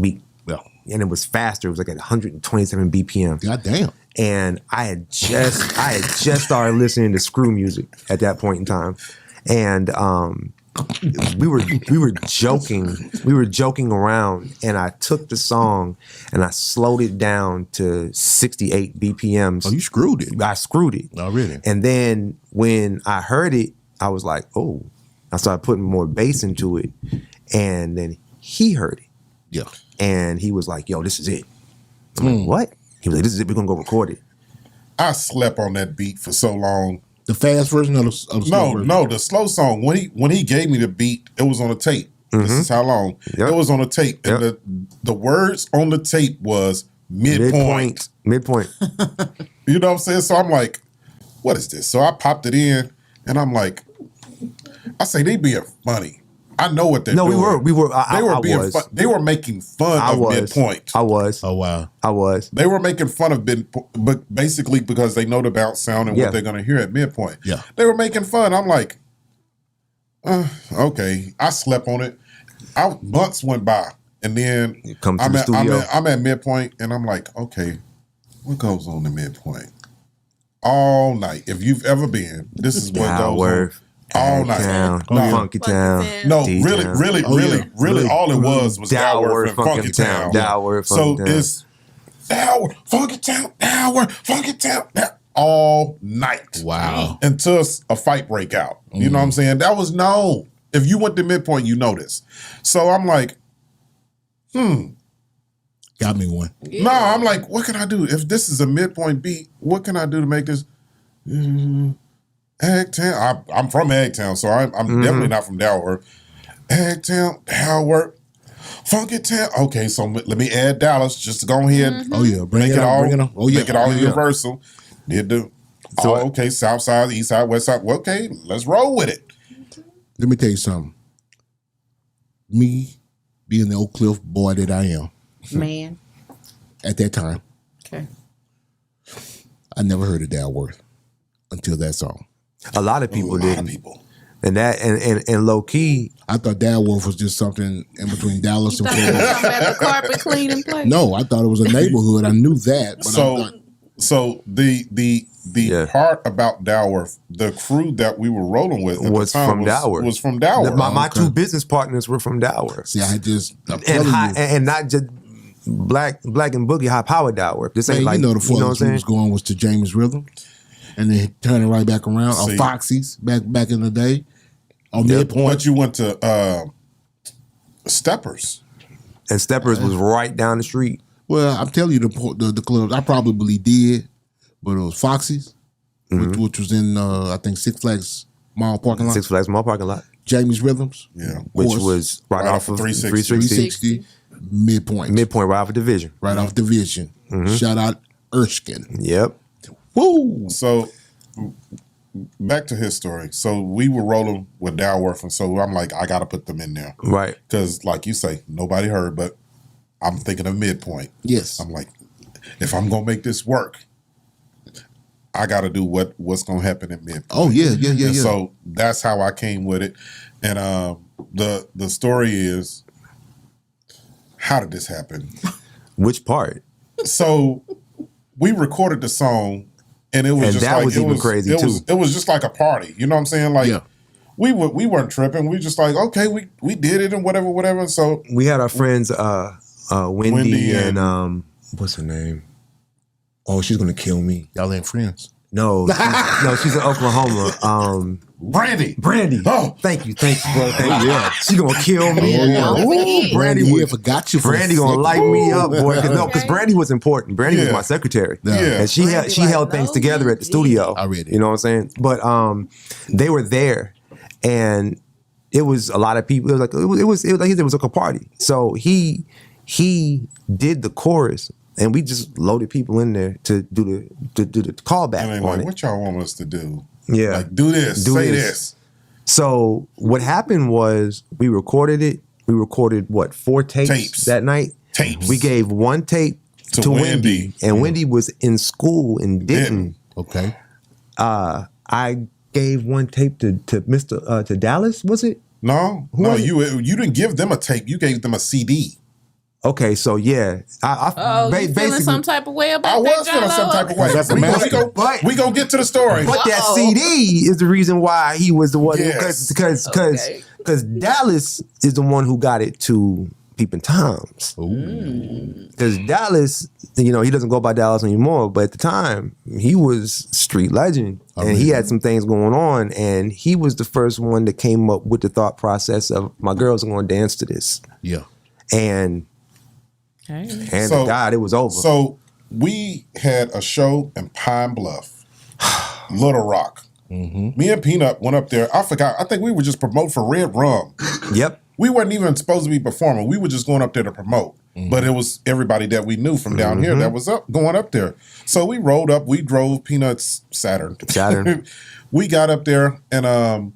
beat. Yeah. And it was faster. It was like at 127 BPM. God damn. And I had just started listening to screw music at that point in time. And we were joking around, and I took the song and I slowed it down to 68 BPMs. Oh, you screwed it. I screwed it. Oh, really? And then when I heard it, I was like, oh. I started putting more bass into it. And then he heard it. Yeah. And he was like, yo, this is it. I'm like, what? He was like, this is it. We're going to go record it. I slept on that beat for so long. The fast version of the slow version? No, the slow song. When he gave me the beat, it was on a tape. This is how long. Yep. It was on a tape. And the words on the tape was midpoint. Midpoint. You know what I'm saying? So I'm like, what is this? So I popped it in, and I'm like, I say they being funny. I know what they're doing. No, we were. They were making fun of Midpoint. I was. Oh, wow. I was. They were making fun of Midpoint, but basically because they know the bounce sound and what they're going to hear at Midpoint. Yeah. They were making fun. I'm like, okay. I slept on it. Months went by, and then I'm at Midpoint, and I'm like, okay, what goes on in Midpoint? All night. If you've ever been, this is what goes on. All night. Funky Town. No, D-Town. really, all it was Dalworth and Funky Town. Dalworth, So it's Dalworth, Funky Town, Dalworth, Funky Town. all night. Wow. Until a fight break out. You know what I'm saying? That was known. If you went to midpoint, you know this. So I'm like, Got me one. no, I'm like, what can I do? If this is a midpoint beat, what can I do to make this? Eggtown. I'm from Eggtown, so I'm definitely not from Dalworth. Eggtown, Dalworth, Funky Town. Okay, so let me add Dallas just to go ahead. Oh yeah, bring it on. Oh yeah, make it all universal. Did the okay, South Side, East Side, West Side. Well, okay, let's roll with it. Let me tell you something. Me being the Oak Cliff boy that I am Man. at that time, Okay. I never heard of Dalworth until that song. A lot of people A lot didn't. of people. And that and low key, I thought Dalworth was just something in between Dallas and Thought you were Florida. talking about the carpet cleaning place. No, I thought it was a neighborhood. I knew that, but I thought, So the part about Dalworth, the crew that we were rolling with at Was the time from Dalworth. was from Dalworth. my two business partners were from Dalworth. see, I'm And telling high, you, and not just black and boogie high power Dalworth. This ain't man, like you know the you know farthest what we I'm was saying? going was to James Rhythm, and then turning right back around. Or See. Foxy's back in the day. On Yep. midpoint. But you went to Steppers. And Steppers was right down the street. Well, I'm telling you, the clubs I probably did, but it was Foxy's, which was in I think Six Flags Mall parking lot. Six Flags Mall parking lot, James Rhythms, Yeah. which course. was right Right off off of of 360, midpoint, midpoint, right off of Division. right off Division. Shout out Erskine. Yep. Woo! So back to his story. So we were rolling with Dalworth, and so I'm like, I got to put them in there Right. because, like you say, nobody heard, but I'm thinking of midpoint. Yes. I'm like, if I'm gonna make this work, I got to do what's gonna happen at midpoint. Oh yeah. And so that's how I came with it. And the story is, how did this happen? Which part? So we recorded the song, and it was And just that like was it even was crazy, it too. Was, it was just like a party. You know what I'm saying? Like Yeah. we weren't tripping. We just like, okay, we did it and whatever. So We had our friends Wendy Wendy and what's her name? Oh, she's gonna kill me. Y'all ain't friends. No, she's in Oklahoma. Brandy. Brandy. Oh. Thank you, bro. Thank you. yeah. She gonna kill me. Oh, yeah. Don't forget. Brandy yeah, would- forgot you. For Brandy a gonna second. light me up, boy. Because Brandy was important. Brandy was Yeah. my secretary, Yeah. and she Brandy held like, things no, together at the you studio. I read it. You know what I'm saying? But they were there, and it was a lot of people. It was like it was like a party. So he did the chorus, and we just loaded people in there to do the callback And I'm on like, it. what y'all want us to do? Yeah. Like, do this, Do say this. this. So what happened was we recorded it. We recorded what, 4 tapes that night? Tapes. We gave one tape to Wendy, and Wendy was in school in Denton. Okay. I gave one tape to Mr. To Dallas. Was it? No, was it? you didn't give them a tape. You gave them a CD. Okay, so yeah, Oh, you feeling some type of way about I that, was feeling some type of way. That's the master. We gonna get to the story. But that Uh-oh. CD is the reason why he was the one Yes. because Okay. Dallas is the one who got it to Peeping Toms. Because Dallas, he doesn't go by Dallas anymore, but at the time he was street legend, and he had some things going on, and he was the first one that came up with the thought process of my girls are going to dance to this, Yeah. and So- God, it was over. So we had a show in Pine Bluff, Little Rock. Me and Peanut went up there. I forgot. I think we were just promoting for Red Rum. Yep. We weren't even supposed to be performing. We were just going up there to promote. But it was everybody that we knew from down here that was going up there. So we rolled up. We drove Peanut's Saturn. We got up there, and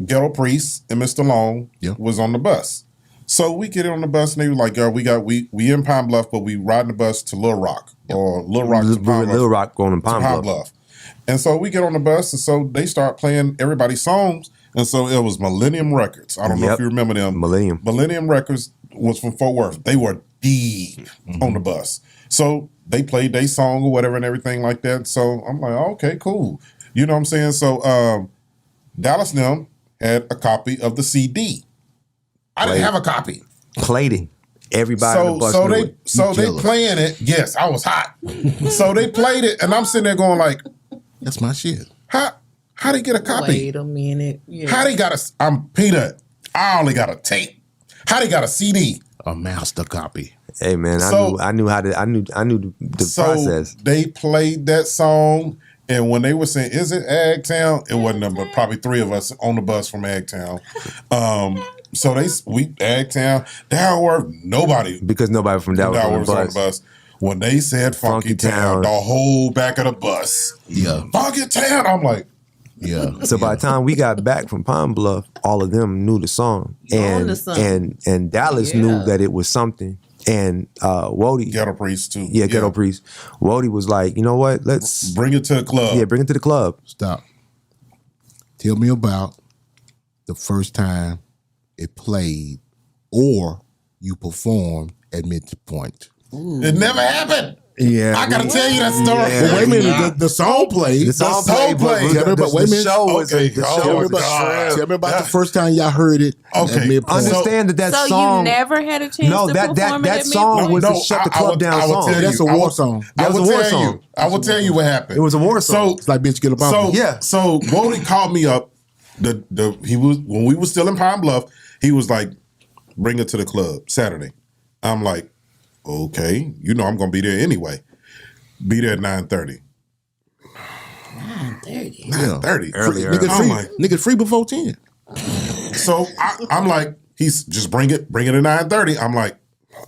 Ghetto Priest and Mr. Long was on the bus. So we get on the bus, and they were like, "Girl, we in Pine Bluff, but we riding the bus to Little Rock or Little Rock to Pine Bluff." Little Rock going to Pine Bluff. And so we get on the bus, and so they start playing everybody's songs. And so it was Millennium Records. I don't know if you remember them. Millennium Records was from Fort Worth. They were deep on the bus. So they played their song or whatever and everything like that. So I'm like, oh, okay, cool. You know what I'm saying? So Dallas and them had a copy of the CD. I didn't have a copy. Played it. Everybody on the bus knew it. They playing it. Yes, I was hot. So they played it, and I'm sitting there going like, That's my shit. How they get a copy? Wait a minute. Yeah. How they got I'm Peanut. I only got a tape. How they got a CD? A master copy. Hey man, I knew the So process. they played that song, and when they were saying, "Is it Agtown?" It wasn't them, but probably three of us on the bus from Agtown. So we Agtown, Dalworth, nobody Because nobody from Dallas was on the bus. When they said Funky Town, the whole back of the bus, Yeah. Funky Town. I'm like, Yeah. So by the time we got back from Pine Bluff, all of them knew the song, and Dallas knew that it was something. And Wody, Ghetto Priest too. Yeah, Ghetto Priest. Wody was like, you know what? Let's bring it to the club. Yeah, bring it to the club. Stop. Tell me about the first time it played or you performed at Midpoint. It never happened. Yeah, I gotta tell you that story. Yeah. Well, wait a minute, the song played. The song played. But wait a minute. Show was Okay, Tell me about the first time y'all heard it. Okay. At Midpoint. Understand that So song. you never had a chance No, to that perform it at song was Midpoint? the Shut the Club Down song. tell That's a war song. That was a war song. I will tell you what happened. It was a war song. It's like bitch get a So bump. Yeah. So Wody called me up. He was when we were still in Pine Bluff. He was like, "Bring it to the club Saturday." I'm like, "Okay, you know I'm gonna be there anyway. Be there at 9:30." 9:30. 9:30. Earlier. Nigga free before 10. So I'm like, he's just bring it at 9:30. I'm like,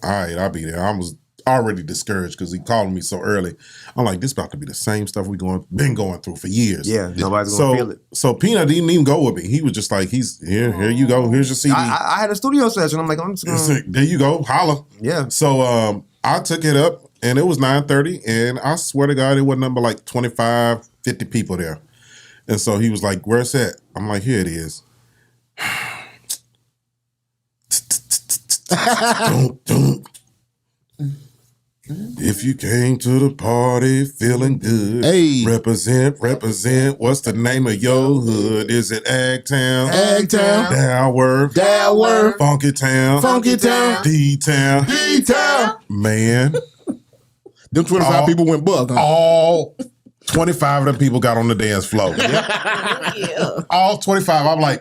all right, I'll be there. I was already discouraged because he called me so early. I'm like, this about to be the same stuff been going through for years. Yeah, nobody's gonna feel it. So Peanut didn't even go with me. He was just like, he's here you go. Here's your CD. I had a studio session. I'm like, I'm just gonna. There you go, holla. Yeah. So I took it up and it was 9:30 and I swear to God, it wasn't number like 25, 50 people there. And so he was like, where's that? I'm like, here it is. If you came to the party feeling good, Hey. represent. What's the name of your hood? Is it Agtown? Agtown. Dalworth. Funky Town. D-Town. Man, Them 25 people went buck, huh? all 25 of them people got on the dance floor. Yeah. All 25.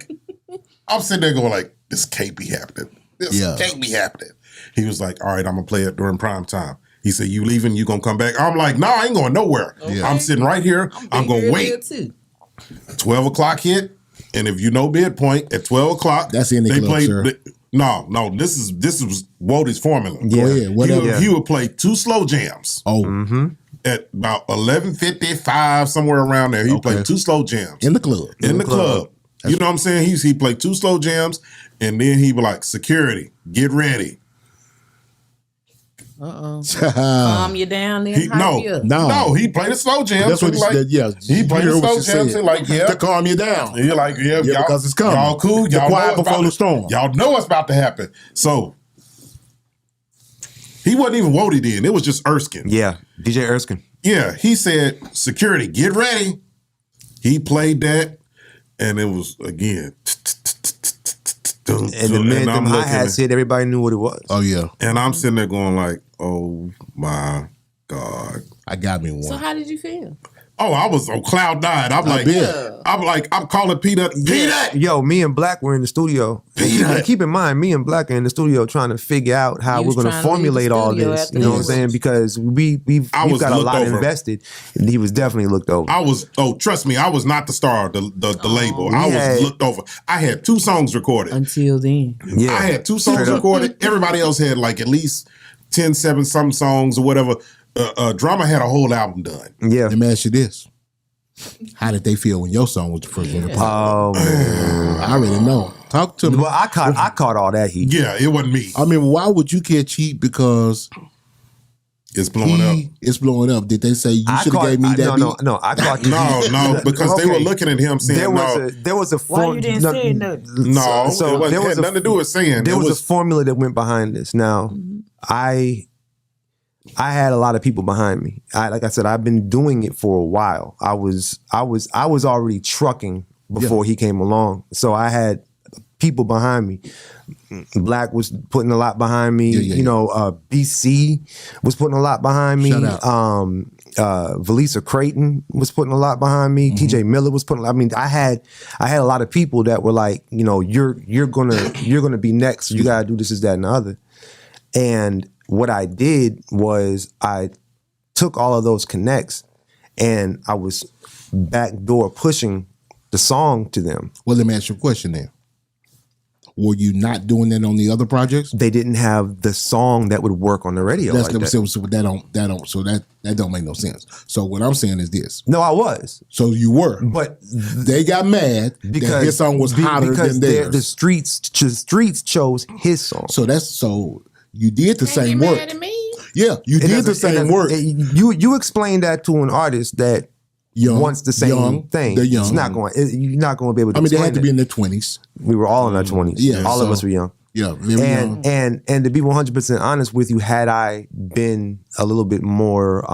I'm sitting there going like, this can't be happening. This Yeah. can't be happening. He was like, all right, I'm going to play it during prime time. He said, you leaving? You going to come back? I'm like, no, I ain't going nowhere. Okay. I'm sitting right here. I'm going to wait. Too. 12 o'clock hit. And if you know Midpoint, at 12 o'clock, That's in the club, sir. No, this was Wody's formula. Go ahead. Whatever. He would play 2 slow jams. Oh, At about 11:55, somewhere around there, he played 2 slow jams. in the club. In the club. You know what I'm saying? He played 2 slow jams, and then he was like, security, get ready. Calm you down then. No, he played the slow jams. That's what he said. Yeah, He played the slow jams and like, yeah. to calm you down. You're like, yeah, y'all, because it's coming. y'all cool. The Y'all quiet know before the storm. Y'all know what's about to happen. So he wasn't even Wody then. It was just Erskine. Yeah, DJ Erskine. Yeah, he said, security, get ready. He played that, and it was again. And the minute them hi-hats hit, everybody knew what it was. Oh, yeah. And I'm sitting there going like, oh my God. I got me one. So how did you feel? Oh, I was on cloud 9. I'm calling Peanut. Peanut! Yo, me and Black were in the studio. Keep in mind, me and Black are in the studio trying to figure out how You we're was going to trying to leave formulate the all studio this. after You know what I'm this. saying? Because we've got a lot invested. And he was definitely looked over. Trust me, I was not the star of the label. I Yeah. was looked over. I had 2 songs recorded. Until then. Yeah. I had 2 songs Straight up. recorded. Everybody else had like at least 10, 7 some songs or whatever. Drama had a whole album done. Yeah. Let me ask you this. How did they feel when your song was the first one to pop? Oh, man. I already know. Talk to me. Well, I caught all that heat. Yeah, it wasn't me. I mean, why would you catch heat? Because It's blowing up. it's blowing up. Did they say you should have gave me that beat? No, I caught the heat. No, because they were looking at him saying There was a Why you didn't say nothing? No, So it there was had nothing to do with saying. There It was a formula that went behind this. Now, I had a lot of people behind me. Like I said, I've been doing it for a while. I was already trucking before he came along, so I had people behind me. Black was putting a lot behind me. Yeah. BC was putting a lot behind me. Shout out. Valisa Creighton was putting a lot behind me. TJ Miller was putting. I mean, I had a lot of people that were like, you know, you're gonna be next. You gotta do this, that, and the other. And what I did was I took all of those connects and I was backdoor pushing the song to them. Well, let me ask you a question then. Were you not doing that on the other projects? They didn't have the song that would work on the radio. That's like that. so that don't make no sense. So what I'm saying is this. No, I was. So you were, but they got mad because his song was hotter than theirs. The streets chose his song. So you did the same Get work. mad at me. Yeah, you did the same work. You explain that to an artist that wants the same thing. They're young. It's not going. You're not going to be able to. I mean, they explain had to be in their 20s. We were all in our 20s. Yeah, all of us were young. Yeah, very young. And to be 100% honest with you, had I been a little bit more,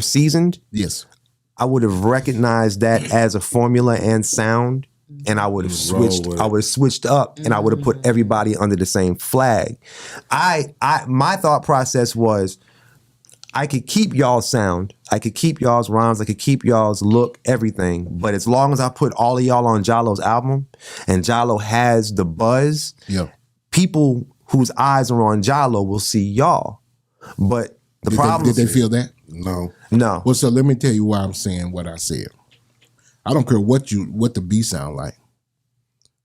seasoned, yes, I would have recognized that as a formula and sound, and I would have switched. I would have switched up, and I would have put everybody under the same flag. My thought process was, I could keep y'all's sound, I could keep y'all's rhymes, I could keep y'all's look, everything. But as long as I put all of y'all on Gylo's album, and Gylo has the buzz, people whose eyes are on Gylo will see y'all. But the problem did they feel that? No. Well, so let me tell you why I'm saying what I said. I don't care what the beat sound like.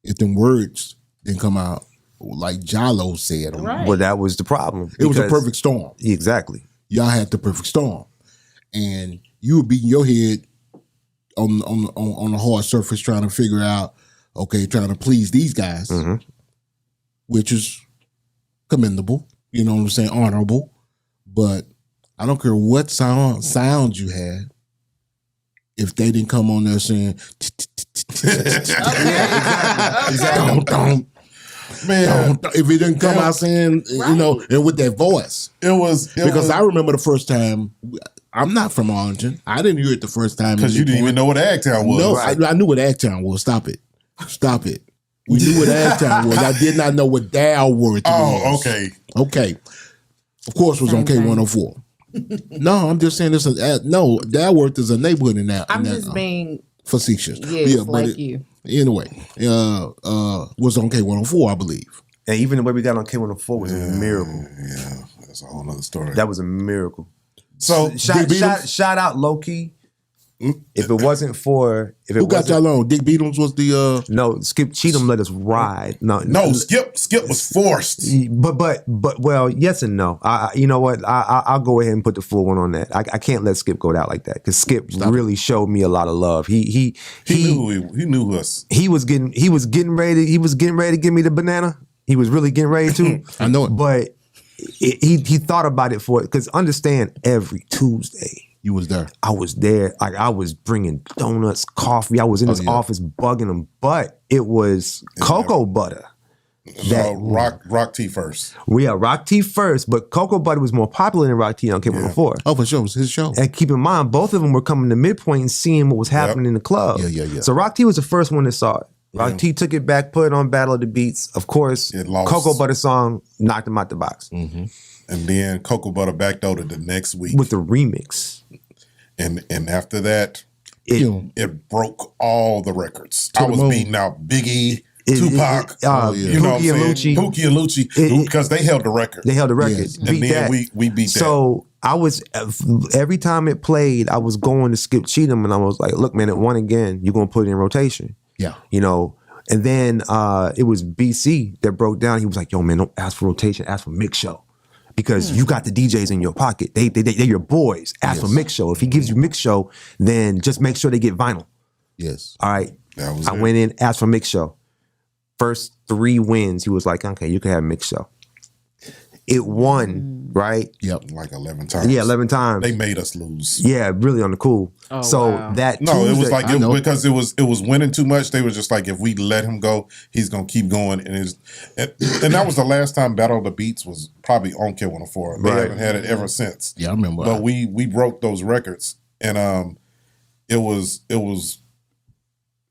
If them words didn't come out like Gylo said, well, that was the problem. It was a perfect storm. Exactly. Y'all had the perfect storm, and you were beating your head on a hard surface trying to figure out, trying to please these guys, which is commendable. You know what I'm saying? Honorable. But I don't care what sound you had. If they didn't come on there saying, exactly. Man, if it didn't come out saying, and with that voice, because I remember the first time. I'm not from Arlington. I didn't hear it the first time because you didn't even know what Agtown was. No, I knew what Agtown was. Stop it. We knew what Agtown was. I did not know what Dalworth was. Okay. Of course, it was on K104. No, I'm just saying this. No, Dalworth is a neighborhood in that. I'm just being facetious. Yes, like you. Anyway, was on K104, I believe. And even the way we got on K104 was a miracle. Yeah, that's a whole nother story. That was a miracle. So shout out low key. If it wasn't for who got y'all on? Dick Beatles was the no. Skip Cheatham let us ride. No, Skip was forced. But well, yes and no. You know what? I'll go ahead and put the full one on that. I can't let Skip go out like that because Skip really showed me a lot of love. He knew us. He was getting ready to give me the banana. He was really getting ready to. I know it, but he thought about it because understand every Tuesday. You was there. I was there. Like I was bringing donuts, coffee. I was in his office bugging him, but it was cocoa butter. That rock tea first. Rock tea first, but cocoa butter was more popular than rock tea on K104. Oh, for sure, it was his show. And keep in mind, both of them were coming to Midpoint and seeing what was happening in the club. Yeah. So rock tea was the first one that saw it. Rock T took it back, put it on Battle of the Beats. Of course, Cocoa Butter song knocked him out the box. Mm-hmm. And then Cocoa Butter backdoored the next week with the remix. And after that, it broke all the records. I was beating out Biggie, Tupac, you know what I'm saying? Pookie and Lucci, because they held the record. They held the record. Yes. And then we beat that. So I was, every time it played, I was going to Skip Cheatham and I was like, look, man, it won again. You're going to put it in rotation. Yeah. You know, and then it was BC that broke down. He was like, yo, man, don't ask for rotation, ask for mix show. Because you got the DJs in your pocket. They're your boys. Ask for mix show. If he gives you mix show, then just make sure they get vinyl. Yes. All right. I went in, asked for mix show. First 3 wins, he was like, okay, you can have mix show. It won, right? Yep. Like 11 times. Yeah, 11 times. They made us lose. Yeah, really on the cool. Oh, so wow. that No, Tuesday, it was like because it was winning too much. They were just like, if we let him go, he's gonna keep going. And that was the last time Battle of the Beats was probably on K104. They haven't had it ever since. Yeah, I remember. But we broke those records, and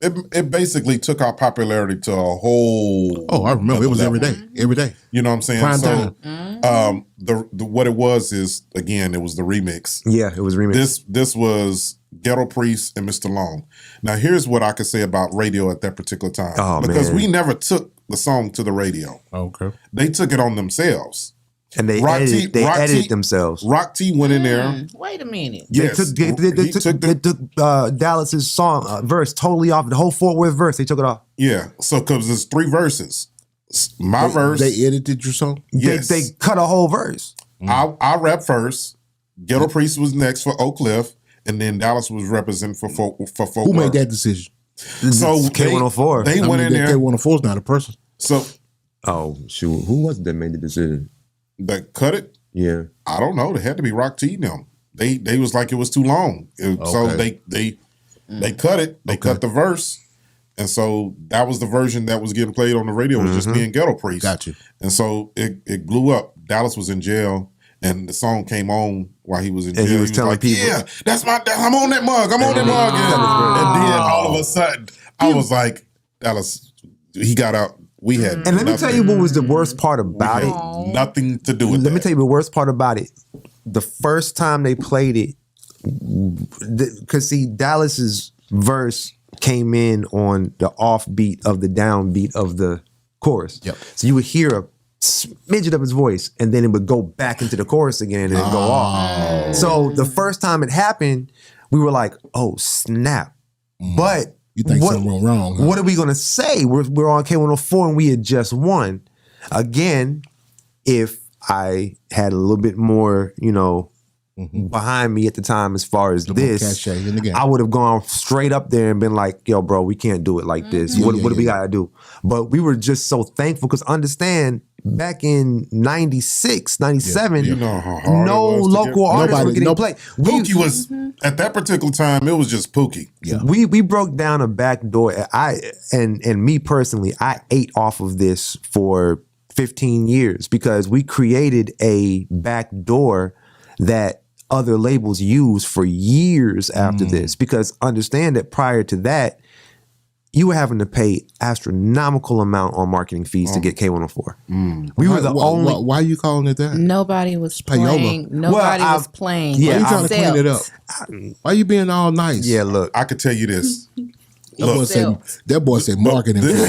it basically took our popularity to a whole. Oh, I remember. It was every day. Every day. You know what I'm saying? Prime so time. The what it was is, again, it was the remix. Yeah, it was remixed. This was Ghetto Priest and Mr. Long. Now, here's what I could say about radio at that particular time. Oh, because man. we never took the song to the radio. Okay. They took it on themselves. And they Rock T- edited, Rock T- edited themselves. Rock T went in there. Wait a minute. Yes. They took Dallas's song verse totally off. The whole Fort Worth verse, they took it off. Yeah. So, because there's 3 verses. My verse. They edited your song? Yes. They cut a whole verse. I rap first. Ghetto Priest was next for Oak Cliff. And then Dallas was representing for Fort Who made that decision? So K104. They went in there. K104 is not a person. So Oh, shoot. Who was it that made the decision? that cut it. Yeah. I don't know. They had to be Rock T and them. They was like it was too long. So they cut it. They cut the verse. And so that was the version that was getting played on the radio, was just me and Ghetto Priest. Got you. And so it blew up. Dallas was in jail, and the song came on while he was in jail. And he was telling like, people, "Yeah, I'm on that mug. I'm on that mug." And then all of a sudden, I was like, Dallas, he got out. We had And let me tell you what was the worst part about it. nothing to do with Let that. me tell you the worst part about it. The first time they played it, because see, Dallas's verse came in on the offbeat of the downbeat of the chorus. Yep. So you would hear a smidget of his voice, and then it would go back into the chorus again and it'd go off. So the first time it happened, we were like, "Oh snap!" But You think something went wrong? Huh? what are we gonna say? We're on K104 and we had just won. Again, if I had a little bit more, behind me at the time as far as this, cachet in the game. I would have gone straight up there and been like, "Yo, bro, we can't do it like this. What do we gotta do?" But we were just so thankful because understand, back in 96, 97, You know how hard no it was to local get- artists were getting played. Pookie was at that particular time. It was just Pookie. Yeah. We broke down a back door. And me personally, I ate off of this for 15 years because we created a back door that other labels use for years after this. Because understand that prior to that, you were having to pay astronomical amount on marketing fees to get K104. We were the only. Why are you calling it that? Nobody was payola. playing. Nobody Well, was playing. yeah, Why you trying to Themselves. clean it up? Why you being all nice? Yeah, look. I could tell you this. That boy said marketing fees.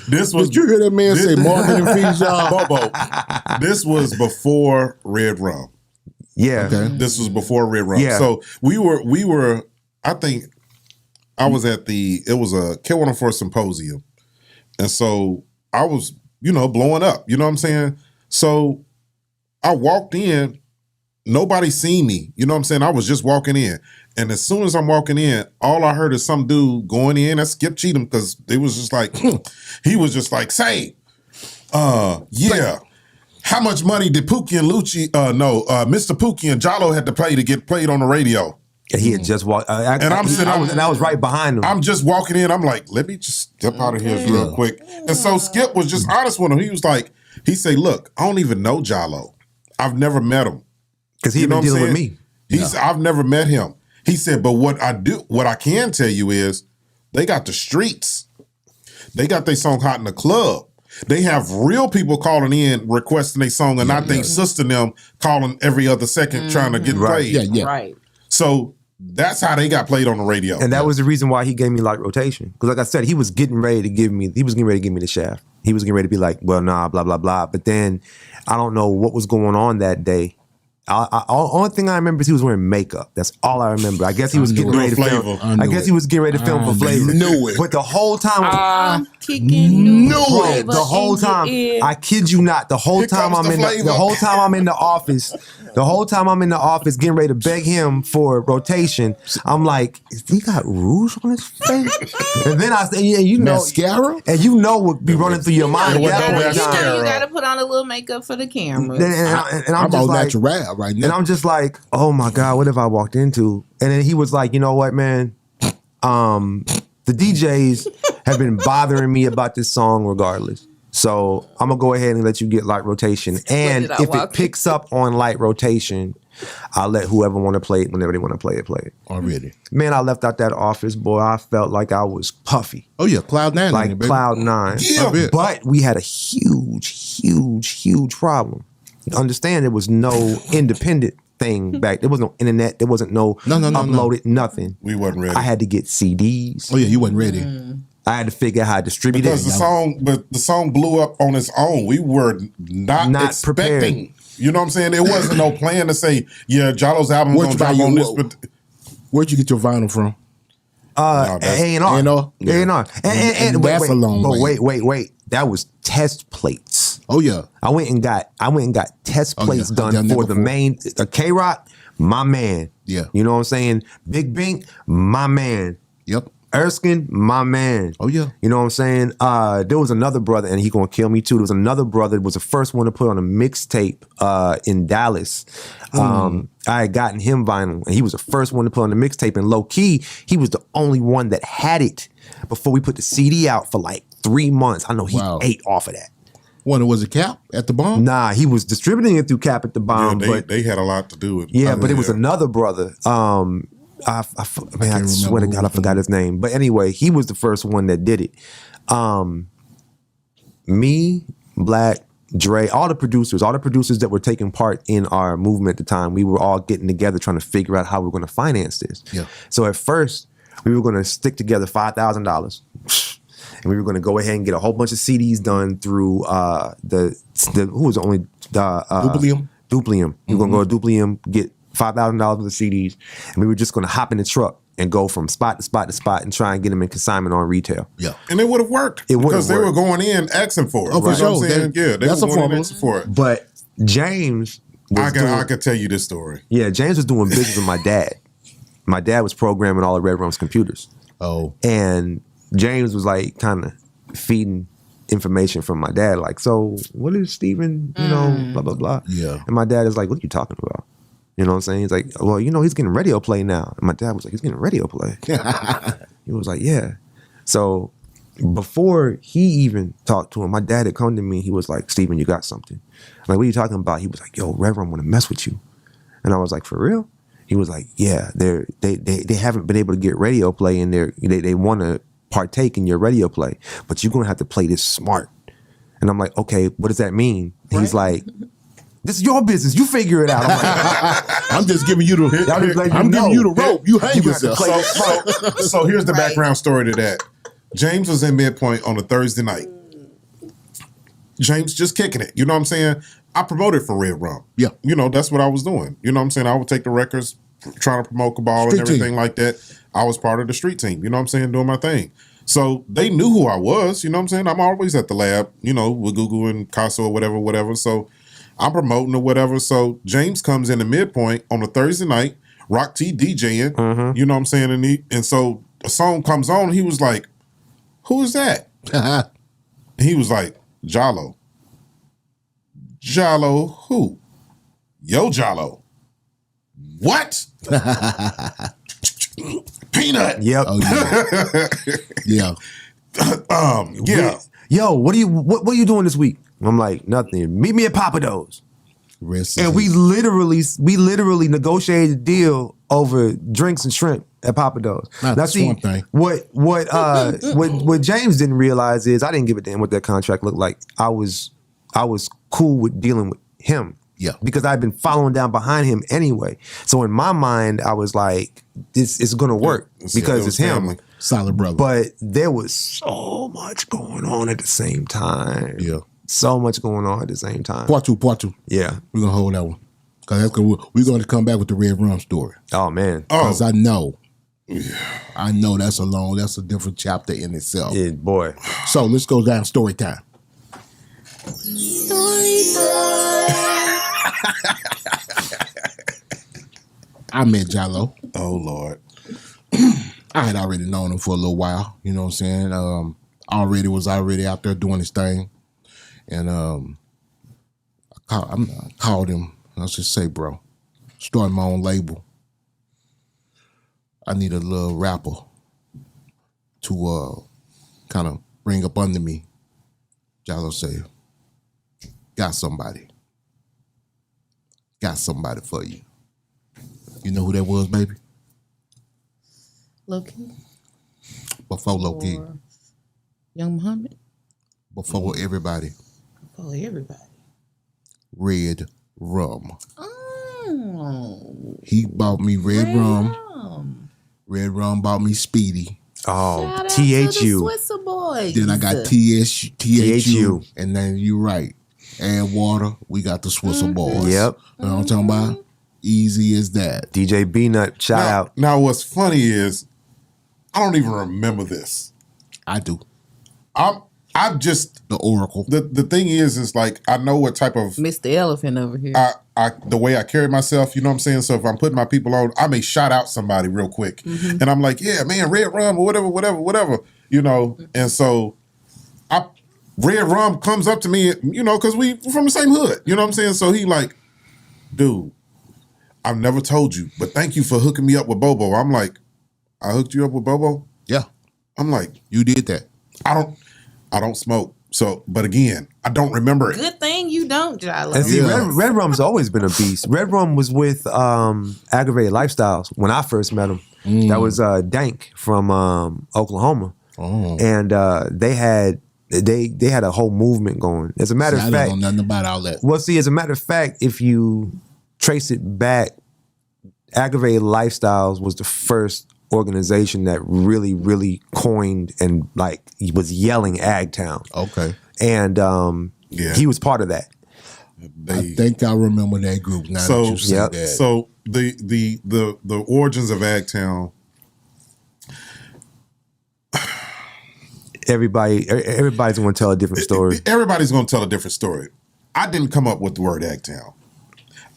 This was. Did you hear that man say marketing fees, y'all? Bobo. This was before Red Rum. Yeah. Okay. This was before Red Rum. Yeah. So we were. I think I was at it was a K104 symposium, and so I was blowing up. You know what I'm saying? So I walked in. Nobody seen me. You know what I'm saying? I was just walking in. And as soon as I'm walking in, all I heard is some dude going in. That's Skip Cheatham, because it was just like, he was just like, say, yeah. How much money did Pookie and Mr. Pookie and Gylo had to pay to get played on the radio? And he had just walked. And I was right behind him. I'm just walking in. I'm like, let me just step out of here real quick. And so Skip was just honest with him. He was like, he said, look, I don't even know Gylo. I've never met him. Because he had been dealing with me. I've never met him. He said, but what I can tell you is they got the streets. They got their song hot in the club. They have real people calling in requesting their song, and I think Sister and them calling every other second trying to get played. Yeah. Right. So that's how they got played on the radio. And that was the reason why he gave me light rotation. Because like I said, he was getting ready to give me the shaft. He was getting ready to be like, well, nah, blah, blah, blah. But then I don't know what was going on that day. Only thing I remember is he was wearing makeup. That's all I remember. I guess he was getting ready to film. I guess he was getting ready to film for Flavor. Knew it. But the whole time, I'm kicking new bro, flavor the whole in your time, ear. I kid you not, the whole time I'm in the whole time I'm in the office getting ready to beg him for rotation, I'm like, is he got rouge on his face? And then I say, Mascara? and what be running through your mind. You at that know point in time. You gotta put on a little makeup for the camera. And I'm I'm just all like, natural right now. and I'm just like, oh my God, what have I walked into? And then he was like, you know what, man? The DJs have been bothering me about this song regardless. So I'm gonna go ahead and let you get light rotation. And did I if it walk picks up on light rotation, I'll let whoever want to play it whenever they want to play it, play it. Already. Man, I left out that office, boy. I felt like I was puffy. Oh yeah, Cloud 9. Like Cloud 9. Yeah. But we had a huge problem. Understand there was no independent thing back. There was no internet. There wasn't no uploaded, nothing. We wasn't ready. I had to get CDs. Oh yeah, you wasn't ready. I had to figure out how to distribute because it. the song blew up on its own. We were not expecting. prepared. You know what I'm saying? There wasn't no plan to say, yeah, Gylo's album gonna drop on this. But Where'd you get your vinyl from? A&R. A&R. And That's a long way. Wait. That was test plates. Oh yeah. I went and got test plates I've done done that for the before. main K-Rock, my man. Yeah. You know what I'm saying? Big Bink, my man. Yep. Erskine, my man. Oh yeah. You know what I'm saying? There was another brother, and he gonna kill me too. There was another brother that was the first one to put on a mixtape in Dallas. I had gotten him vinyl, and he was the first one to put on the mixtape. And low key, he was the only one that had it before we put the CD out for like 3 months. I know he ate off of that. One was a Cap at the bomb? Nah, he was distributing it through Cap at the Bomb. yeah, they had a lot to do with it. Yeah, but it was another brother. I swear to God, I forgot his name. But anyway, he was the first one that did it. Me, Black, Dre, all the producers that were taking part in our movement at the time, we were all getting together trying to figure out how we were going to finance this. Yeah. So at first, we were going to stick together $5,000. And we were going to go ahead and get a whole bunch of CDs done through who was the only Duplium. Duplium. We were going to go to Duplium, get $5,000 worth of CDs, and we were just going to hop in the truck and go from spot to spot to spot and try and get them in consignment on retail. Yeah. And it would have worked. Because they were going in asking for it. Oh, for You know sure. what I'm saying? Yeah, they That's were a going in formula. asking for it. But James was I could tell you this story. Yeah, James was doing business with my dad. My dad was programming all of Red Rum's computers. Oh. And James was like kind of feeding information from my dad, like, so what is Steven, blah, blah, blah. Yeah. And my dad is like, what are you talking about? You know what I'm saying? He's like, well, he's getting radio play now. And my dad was like, he's getting radio play. He was like, yeah. So before he even talked to him, my dad had come to me. He was like, Steven, you got something. I'm like, what are you talking about? He was like, yo, Red Rum want to mess with you. And I was like, for real? He was like, yeah, they haven't been able to get radio play, and they want to partake in your radio play, but you're gonna have to play this smart. And I'm like, okay, what does that mean? Right. He's like, this is your business. You figure it out. I'm like, I'm just giving you the giving you the rope. You hang yourself. So here's the background story to that. James was in Midpoint on a Thursday night. James just kicking it. You know what I'm saying? I promoted for Red Rum. Yeah. That's what I was doing. You know what I'm saying? I would take the records, trying to promote Cabal and Street everything team. like that. I was part of the street team. You know what I'm saying? Doing my thing. So they knew who I was. You know what I'm saying? I'm always at the lab, with Google and Casa or whatever. So I'm promoting or whatever. So James comes in the Midpoint on a Thursday night, Rock T DJing. Mm-hmm. You know what I'm saying? And so a song comes on. He was like, who is that? And he was like, Gylo. Gylo who? Yo Gylo. What? Peanut. yep. Oh, yeah. Yeah. Yo, what are you doing this week? I'm like, nothing. Meet me at Papado's. And we literally negotiated a deal over drinks and shrimp at Papado's. That's one thing. What James didn't realize is I didn't give a damn what that contract looked like. I was cool with dealing with him. Yeah. Because I'd been following down behind him anyway. So in my mind, I was like, it's gonna work because it's him. family. Solid brother. But there was so much going on at the same time. Yeah. So much going on at the same time. Part two. Yeah. We're gonna hold that one. Cause we're gonna come back with the Red Rum story. Oh man. Cause I know that's a different chapter in itself. Yeah, boy. So let's go down story time. Story time. I met Gylo. Oh Lord. I had already known him for a little while. You know what I'm saying? Was already out there doing his thing. And I called him. I just say, bro, starting my own label. I need a little rapper to kind of bring up under me. Gylo say, got somebody. Got somebody for you. You know who that was, baby? Low-key. Before Low-key. Or Young Muhammad. Before everybody. Before everybody. Red rum. Oh. He bought me red rum. Rum. Red rum bought me Speedy. Oh, Shout out to THU. the Swisser boys. Then I got THU. And then you right. Add water, we got the Swisser boys. Yep. You know what I'm talking about? Easy as that. DJ B-Nut, shout out. Now, what's funny is I don't even remember this. I do. I'm just the Oracle. The thing is like I know what type of Mr. Elephant over here. I the way I carry myself, you know what I'm saying? So if I'm putting my people on, I may shout out somebody real quick. And I'm like, yeah, man, red rum or whatever, you know. And so red rum comes up to me, you know, because we from the same hood, you know what I'm saying? So he like, dude, I've never told you, but thank you for hooking me up with Bobo. I'm like, I hooked you up with Bobo? Yeah. I'm like, you did that. I don't smoke. So, but again, I don't remember it. Good thing you don't, Gylo. And see, Red Rum's always been a beast. Red Rum was with Aggravated Lifestyles when I first met him. That was Dank from Oklahoma. Oh. And they had a whole movement going. As a matter of fact, I don't know nothing about all that. Well, see, as a matter of fact, if you trace it back, Aggravated Lifestyles was the first organization that really, really coined and like was yelling Agtown. Okay. And he was part of that. I think I remember that group now that you said that. So the origins of Agtown. Everybody's going to tell a different story. Everybody's going to tell a different story. I didn't come up with the word Agtown.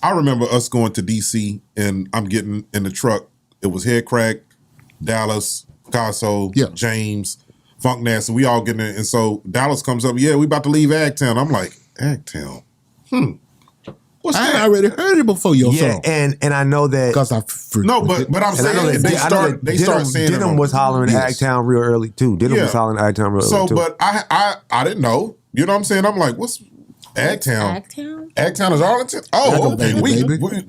I remember us going to DC and I'm getting in the truck. It was Head Crack, Dallas, Picasso, James, Funk Nasty. We all getting in. And so Dallas comes up, we about to leave Agtown. I'm like, Agtown? What's that? I already heard it before your song. And I know that. Because but I'm saying they start saying Didn't was hollering Agtown real early too. Didn't was hollering Agtown real early too. But I didn't know. You know what I'm saying? I'm like, what's Agtown? Agtown is Arlington? Oh, okay.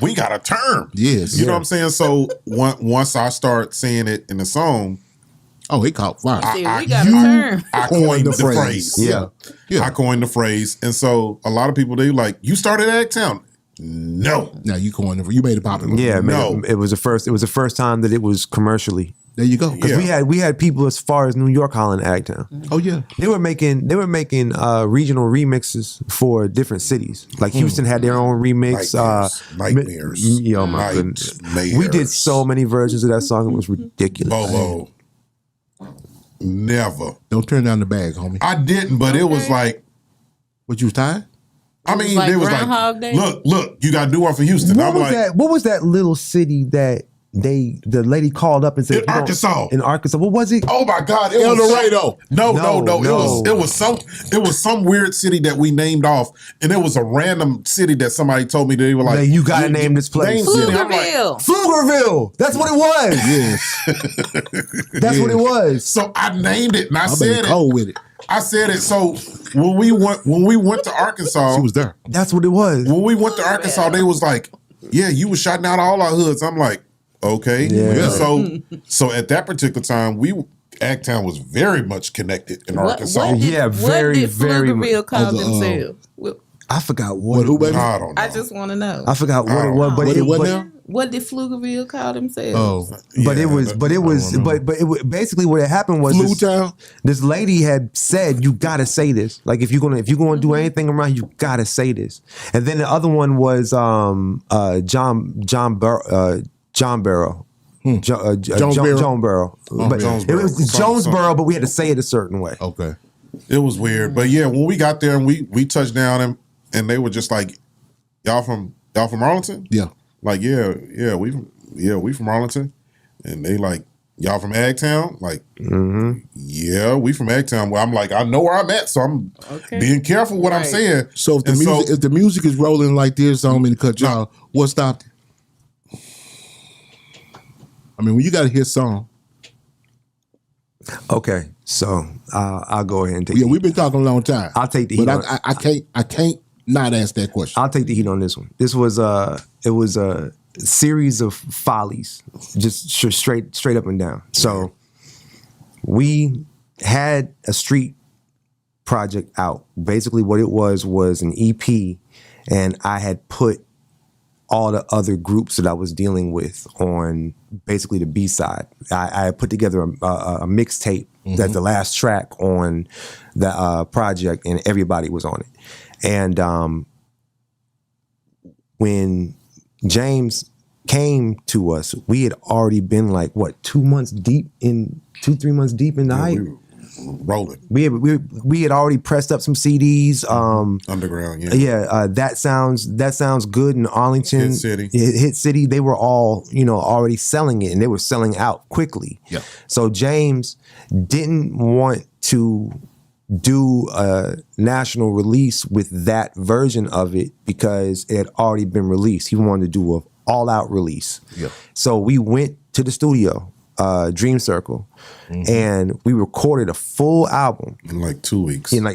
We got a term. Yes. You know what I'm saying? So once I start saying it in the song, it caught fire. We got a term. I coined the phrase. Yeah. I coined the phrase. And so a lot of people, they like, you started Agtown. No. Now you made it popular. Yeah, no. It was the first time that it was commercially. There you go. Because we had people as far as New York hollering Agtown. Oh yeah. They were making regional remixes for different cities. Like Houston had their own remix. Nightmares. Oh my goodness. We did so many versions of that song. It was ridiculous. Bobo. Never. Don't turn down the bag, homie. I didn't, but it was like. What, you was tired? I mean, they was like, look, you got to do one for Houston. What was that little city that the lady called up and said in Arkansas. What was it? Oh my God, it El was Dorado. No. It was some weird city that we named off, and it was a random city that somebody told me they were like, you gotta name this place. Pflugerville. That's what it was. Yes. That's what it was. So I named it and I said it. Cold with it. I said it. So when we went to Arkansas, she was there. That's what it was. When we went to Arkansas, they was like, "Yeah, you was shouting out all our hoods." I'm like, "Okay." Yeah. So at that particular time, Agtown was very much connected in Arkansas. What did Pflugerville call themselves? I forgot what. Who, baby? I don't know. I just want to know. I forgot what it was, but what did Pflugerville call themselves? Basically what had happened was this lady had said, you gotta say this. Like if you're gonna do anything around, you gotta say this. And then the other one was John Barrow. Jonesboro. But it was Jonesboro, but we had to say it a certain way. Okay. It was weird. But yeah, when we got there and we touched down and they were just like, y'all from Arlington? Yeah. Like, we from Arlington. And they like, y'all from Agtown? Like, yeah, we from Agtown. Well, I'm like, I know where I'm at, so I'm being careful what I'm saying. So if the music is rolling like this, I don't mean to cut y'all, what stopped it? I mean, when you got a hit song. Okay, so I'll go ahead and take. Yeah, we've been talking a long time. I'll take the heat. But I can't not ask that question. I'll take the heat on this one. This was it was a series of follies, just straight up and down. So we had a street project out. Basically, what it was an EP, and I had put all the other groups that I was dealing with on basically the B side. I put together a mixtape that's the last track on the project, and everybody was on it. And when James came to us, we had already been like 3 months deep in the hype. We were rolling. We had already pressed up some CDs. Underground, that sounds good in Arlington. Hit City. They were all, already selling it, and they were selling out quickly. Yeah. So James didn't want to do a national release with that version of it because it had already been released. He wanted to do a all-out release. Yeah. So we went to the studio, Dream Circle, and we recorded a full album in like 2 weeks. and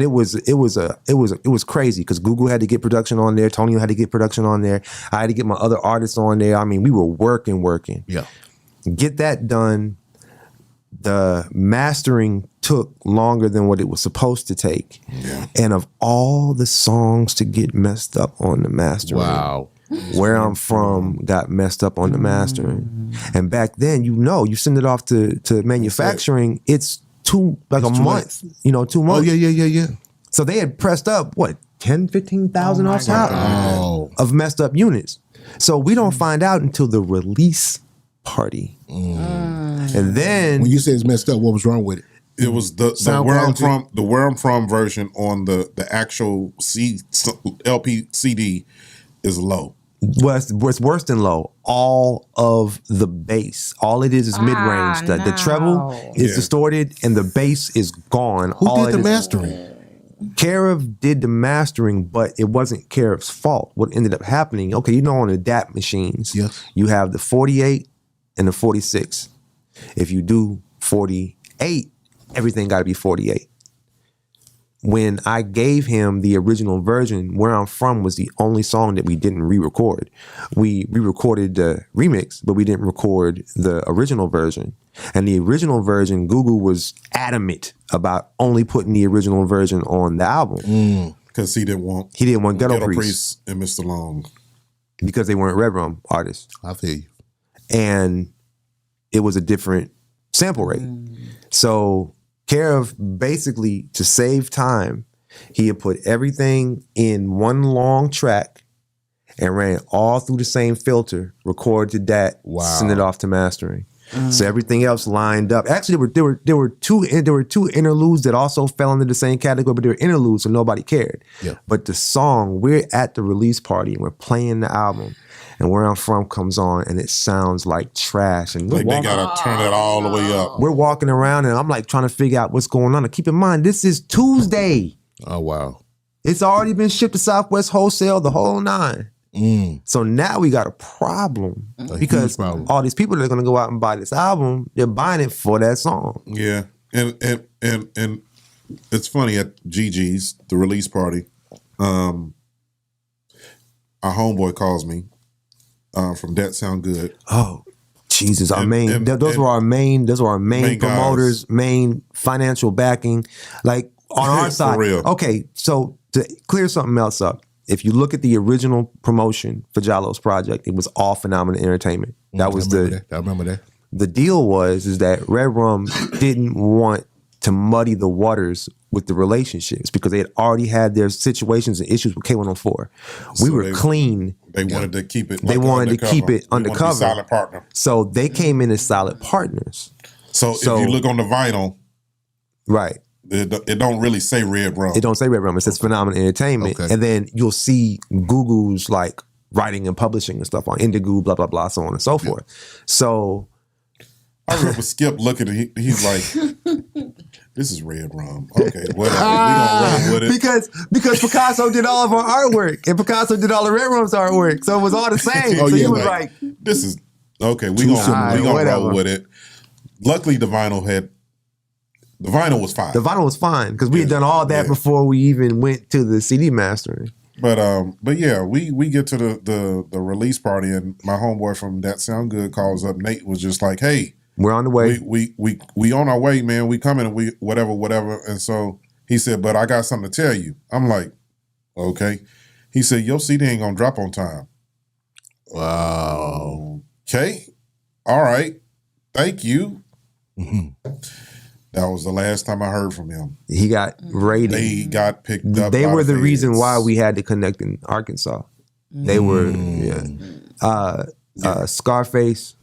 it was crazy because Google had to get production on there, Tony had to get production on there, I had to get my other artists on there. I mean, we were working. Yeah. Get that done. The mastering took longer than what it was supposed to take. Yeah. And of all the songs to get messed up on the mastering, Wow. Where I'm From got messed up on the mastering. And back then, you send it off to manufacturing, it's a month, 2 months. Oh, yeah. So they had pressed up, 10,000-15,000 off top of messed up units. So we don't find out until the release party. And then When you say it's messed up, what was wrong with it? It was the Where I'm From version on the actual LP CD is low. What's worse than low? All of the bass. All it is mid-range. The treble is distorted and the bass is gone. Who did the mastering? Karev did the mastering, but it wasn't Karev's fault. What ended up happening, on the DAP machines, you have the 48 and the 46. If you do 48, everything got to be 48. When I gave him the original version, Where I'm From was the only song that we didn't re-record. We re-recorded the remix, but we didn't record the original version. And the original version, Google was adamant about only putting the original version on the album. Because he didn't want Ghetto Priest and Mr. Long. Because they weren't Red Rum artists. I feel you. And it was a different sample rate. So Karev, basically, to save time, he had put everything in one long track and ran it all through the same filter, recorded that, send it off to mastering. So everything else lined up. Actually, there were two interludes that also fell into the same category, but they were interludes, so nobody cared. Yeah. But the song, we're at the release party and we're playing the album, and Where I'm From comes on, and it sounds like trash. And they gotta turn it all the way up. We're walking around, and I'm like trying to figure out what's going on. And keep in mind, this is Tuesday. Oh, wow. It's already been shipped to Southwest Wholesale, the whole 9. So now we got a problem because all these people that are going to go out and buy this album, they're buying it for that song. Yeah, and it's funny at GG's, the release party. Our homeboy calls me from That Sound Good. Oh, Jesus! Those were our main promoters, guys. main financial backing. Like on our side, for real. Okay. So to clear something else up. If you look at the original promotion for Gylo's project, it was all Phenomenal Entertainment. That was I remember that. The deal was that Red Rum didn't want to muddy the waters with the relationships because they had already had their situations and issues with K104. We were clean. They wanted to keep it. They wanted to keep it undercover. Solid partner. So they came in as solid partners. So if you look on the vinyl, right. It don't really say Red Rum. It don't say Red Rum. It says Phenomenal Entertainment. Okay. And then you'll see Google's like writing and publishing and stuff on Indigo, blah, blah, blah, so on and so forth. So I remember Skip looking at it. He's like, this is Red Rum. Okay, whatever. We gonna roll with it. Because Picasso did all of our artwork and Picasso did all of Red Rum's artwork. So it was all the same. So he was like, this is okay, we gonna roll with it. Luckily the vinyl The vinyl was fine. The vinyl was fine because we had done all that before we even went to the CD mastering. But yeah, we get to the release party, and my homeboy from That Sound Good calls up. Nate was just like, "Hey, we're on the way. We on our way, man. We coming, and we whatever." And so he said, "But I got something to tell you." I'm like, "Okay." He said, "Your CD ain't gonna drop on time." Wow. Okay. All right. Thank you. That was the last time I heard from him. He got raided. They got picked up. They by were the feds. reason why we had to connect in Arkansas. They were, Scarface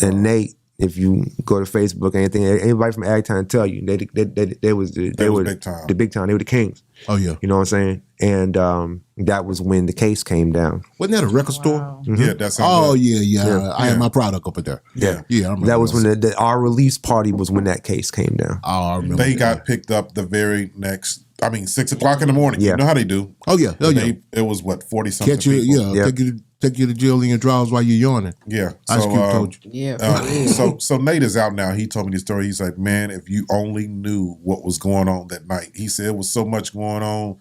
and Nate. If you go to Facebook, anything, anybody from Agtown tell you they were big time. The big time. They were the kings. Oh yeah. You know what I'm saying? And that was when the case came down. Wasn't that a record store? Wow. Yeah, that's Yeah. I had my product up there. Yeah. I remember That was when our release party was when that case came down. Oh, I remember. They got picked up the very next. 6 o'clock in the morning. Yeah. You know how they do. Oh yeah. It was what 40 something. Catch you. people. Yeah. Take you to jail in your drawers while you're yawning. Yeah. Ice Cube told you. Yeah. So Nate is out now. He told me the story. He's like, man, if you only knew what was going on that night. He said it was so much going on.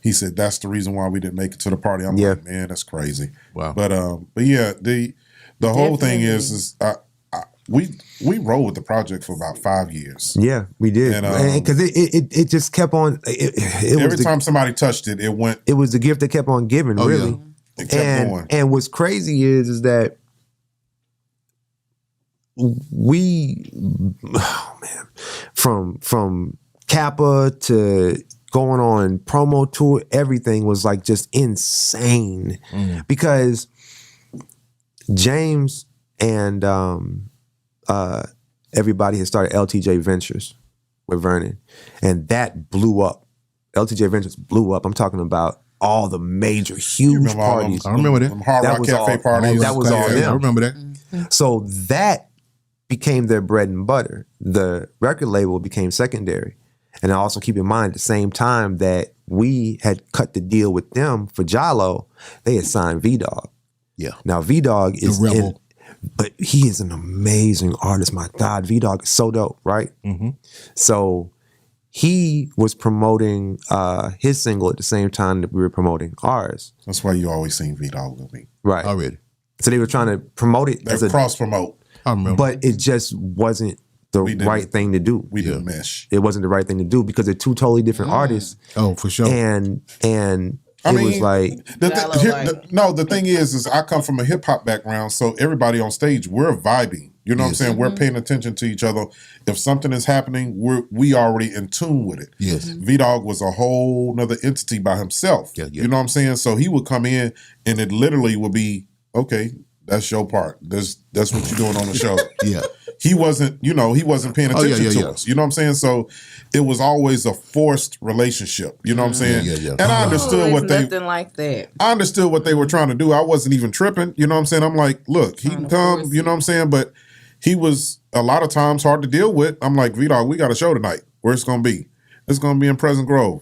He said that's the reason why we didn't make it to the party. I'm like, man, that's crazy. Wow. But yeah, the whole thing is we rolled with the project for about 5 years. Yeah, we did. Because it just kept on. Every time somebody touched it, it went. It was the gift that kept on giving. Oh, really. yeah. It kept going. And what's crazy is that from Kappa to going on promo tour, everything was like just insane because James and everybody had started LTJ Ventures with Vernon, and that blew up. LTJ Ventures blew up. I'm talking about all the major, huge parties. I remember that. Hard Rock Cafe parties. That was all them. I remember that. So that became their bread and butter. The record label became secondary. And I also keep in mind at the same time that we had cut the deal with them for Gylo, they had signed V-Dog. Yeah. Now V-Dog is The Rebel. but he is an amazing artist. My God, V-Dog is so dope, right? Mm-hmm. So he was promoting his single at the same time that we were promoting ours. That's why you always seen V-Dog with me. Right. Already. So they were trying to promote it They cross promote. I remember. but it just wasn't the right thing to do. We didn't mesh. It wasn't the right thing to do because they're two totally different artists. Oh, for sure. And it was like the thing is I come from a hip hop background, so everybody on stage, we're vibing. You know what I'm saying? We're paying attention to each other. If something is happening, we already in tune with it. Yes. V-Dog was a whole nother entity by himself. Yeah. You know what I'm saying? So he would come in and it literally would be, okay, that's your part. That's what you're doing on the show. Yeah. He wasn't paying attention to us. You know what I'm saying? So it was always a forced relationship. You know what I'm saying? Yeah. And I understood what they nothing like that. I understood what they were trying to do. I wasn't even tripping. You know what I'm saying? I'm like, look, he can come, you know what I'm saying? But he was a lot of times hard to deal with. I'm like, V-Dog, we got a show tonight. Where's it gonna be? It's gonna be in Pleasant Grove.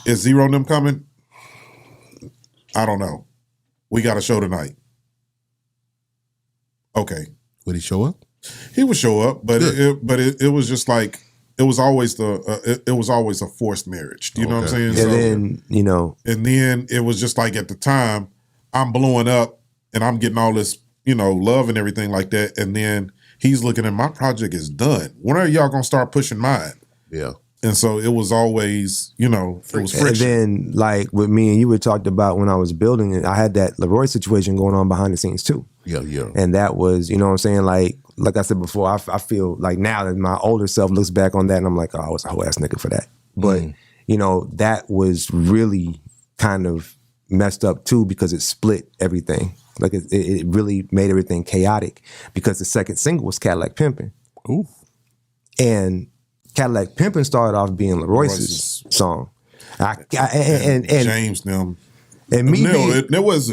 Is Zero and them coming? I don't know. We got a show tonight. Okay. Would he show up? He would show up, but it was just like it was always a forced marriage. You know what I'm saying? And then, and then it was just like at the time I'm blowing up and I'm getting all this, love and everything like that. And then he's looking at my project is done. When are y'all gonna start pushing mine? Yeah. And so it was always, it was friction. And then, like with me and you had talked about when I was building it, I had that Leroy situation going on behind the scenes too. Yeah. And that was, you know what I'm saying? Like I said before, I feel like now that my older self looks back on that and I'm like, oh, I was a whole ass nigga for that. But, that was really kind of messed up too because it split everything. Like it really made everything chaotic because the second single was Cadillac Pimpin'. Ooh. And Cadillac Pimpin' started off being Leroy's song. And James them. And me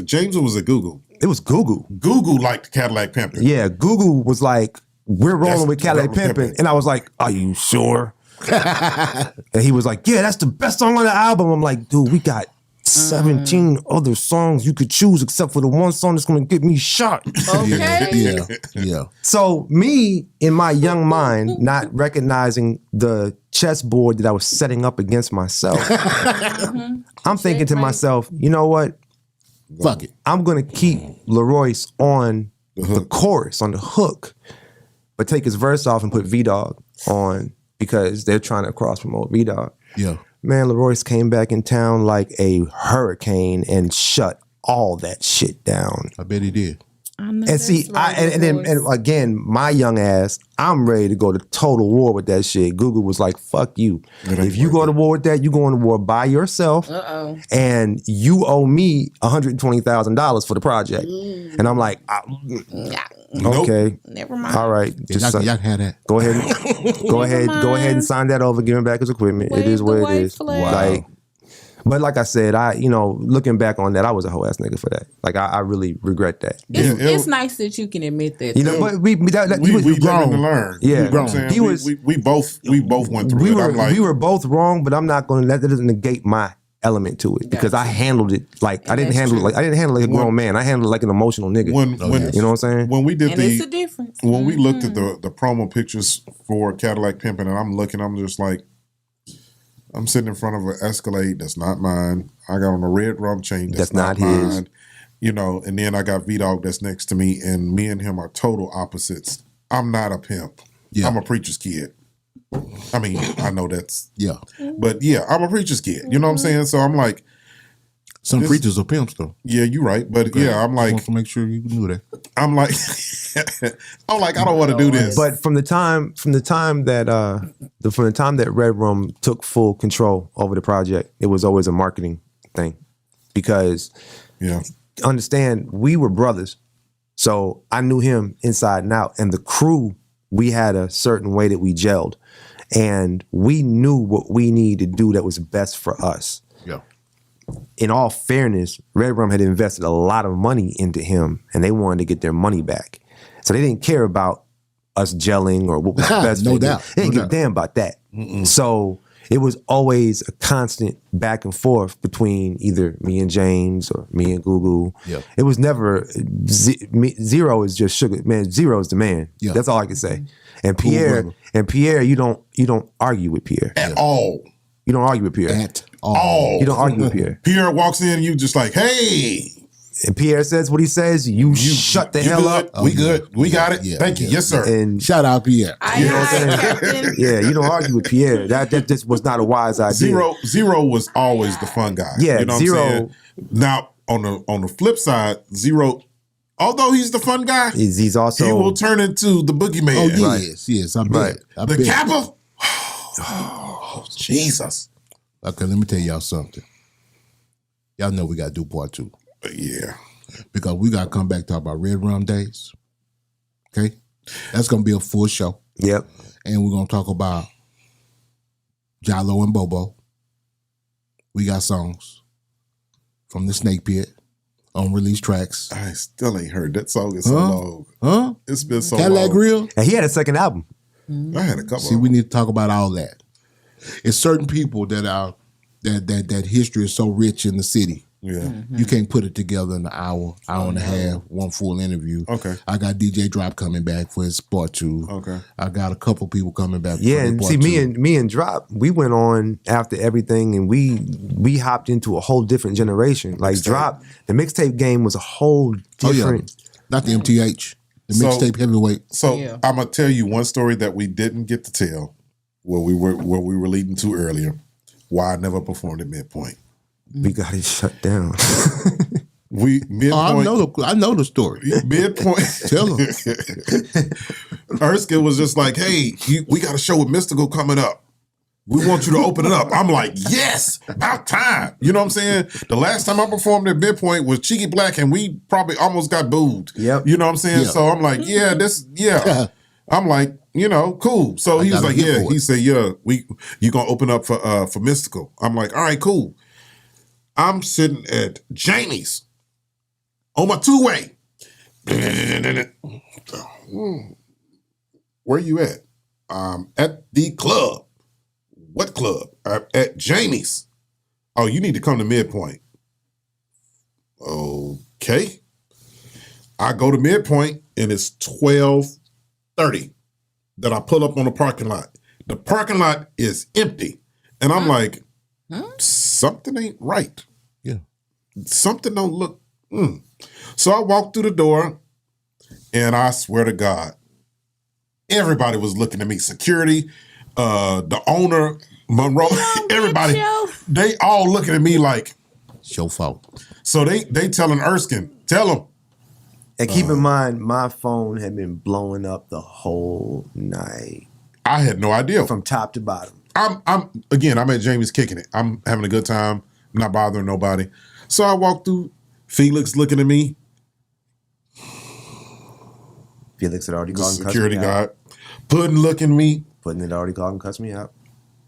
James was a Google. It was Gugu. Gugu liked Cadillac Pimpin'. Yeah, Gugu was like, we're rolling with Cadillac Pimpin'. And I was like, are you sure? And he was like, yeah, that's the best song on the album. I'm like, dude, we got 17 other songs you could choose except for the one song that's gonna get me shot. Okay. Yeah. So me, in my young mind, not recognizing the chessboard that I was setting up against myself, I'm thinking to myself, you know what? Fuck it. I'm gonna keep Leroyce on the chorus, on the hook, but take his verse off and put V-Dog on because they're trying to cross promote V-Dog. Yeah. Man, Leroyce came back in town like a hurricane and shut all that shit down. I bet he did. And see, and again, my young ass, I'm ready to go to total war with that shit. Google was like, fuck you. If you go to war with that, you going to war by yourself. And you owe me $120,000 for the project. And I'm like, okay. Never mind. All right. Y'all can have that. Go ahead and sign that over, give him back his equipment. Wave it is the what it white is. flag. But like I said, looking back on that, I was a whole ass nigga for that. Like I really regret that. It's nice that you can admit that. But we we grown to learn. Yeah, you know what I'm saying? We both went through it. We were both wrong, but I'm not going to let that doesn't negate my element to it because I handled it like I didn't handle it like a grown man. I handled it like an emotional nigga. When you know what I'm saying? When we did it's a difference. When we looked at the promo pictures for Cadillac Pimpin', and I'm just like, I'm sitting in front of an Escalade that's not mine. I got on a red rum chain that's not his. mine. And then I got V-Dog that's next to me, and me and him are total opposites. I'm not a pimp. Yeah. I'm a preacher's kid. I mean, I know that's... Yeah. But yeah, I'm a preacher's kid. You know what I'm saying? So I'm like... Some preachers are pimps, though. Yeah, you're right. But yeah, I'm like... I want to make sure you knew that. I'm like... I don't want to do this. But from the time that Red Rum took full control over the project, it was always a marketing thing. Because understand, we were brothers. So I knew him inside and out. And the crew, we had a certain way that we gelled. And we knew what we needed to do that was best for us. Yeah. In all fairness, Red Rum had invested a lot of money into him, and they wanted to get their money back. So they didn't care about us gelling or what was best. No doubt. They didn't give a damn about that. So it was always a constant back and forth between either me and James or me and Gugu. Yeah. It was never Zero is just sugar. Man, Zero is the man. Yeah. That's all I can say. And Pierre, you don't argue with Pierre At all. You don't argue with Pierre. At all. You don't argue with Pierre. Pierre walks in and you just like, hey. And Pierre says what he says, you shut the hell good? up. We good. We got it. Yeah. Thank you. Yes, sir. And shout out Pierre. You know what I'm saying? Yeah, you don't argue with Pierre. That just was not a wise idea. Zero was always the fun guy. Yeah, you know Zero. What I'm saying? Now on the flip side, Zero, although he's the fun guy, he's also he will turn into the boogeyman. Oh yes, I bet. I the bet. Kappa. Oh, Jesus. Okay, let me tell y'all something. Y'all know we got to do part 2. Yeah. Because we got to come back and talk about Red Rum Days. Okay? That's going to be a full show. Yep. And we're going to talk about Gylo and Bobo. We got songs from the Snake Pit, unreleased tracks. I still ain't heard that song is so long. Huh? It's been so Cadillac long. Grill. And he had a second album. I had a couple. See, we need to talk about all that. It's certain people that are that history is so rich in the city. Yeah. You can't put it together in an hour and a half, one full interview. Okay. I got DJ Drop coming back for his part 2. Okay. I got a couple people coming back for Yeah, their and part see, 2. me and Drop, we went on after everything, and we hopped into a whole different generation. Like Drop, the mixtape game was a whole different. Not the MTH, the So- mixtape heavyweight. So I'm gonna tell you one story that we didn't get to tell, where we were leading to earlier. Why I never performed at Midpoint. We got it shut down. We Midpoint. I know the story. Midpoint. Tell them. Erskine was just like, "Hey, we got a show with Mystical coming up. We want you to open it up." I'm like, "Yes, about time." You know what I'm saying? The last time I performed at Midpoint was Cheeky Black, and we probably almost got booed. Yep. You know what I'm saying? Yeah. So I'm like, "Yeah." I'm like, cool. So he was like, "Yeah." He said, "Yeah, you gonna open up for Mystical?" I'm like, "All right, cool." I'm sitting at Jamie's on my 2-way. Where you at? At the club. What club? At Jamie's. Oh, you need to come to Midpoint. okay. I go to midpoint and it's 12:30 that I pull up on the parking lot. The parking lot is empty. And I'm like, something ain't right. Yeah. Something don't look. So I walk through the door and I swear to God, everybody was looking at me. Security, the owner, Monroe, everybody, they all looking at me like, It's your fault. so they telling Erskine, tell him. And keep in mind, my phone had been blowing up the whole night I had no idea. from top to bottom. I'm at Jamie's kicking it. I'm having a good time. I'm not bothering nobody. So I walk through, Felix looking at me, Felix had already the called and cussed security me out. guard, Puddin looking at me. Puddin had already called and cussed me out.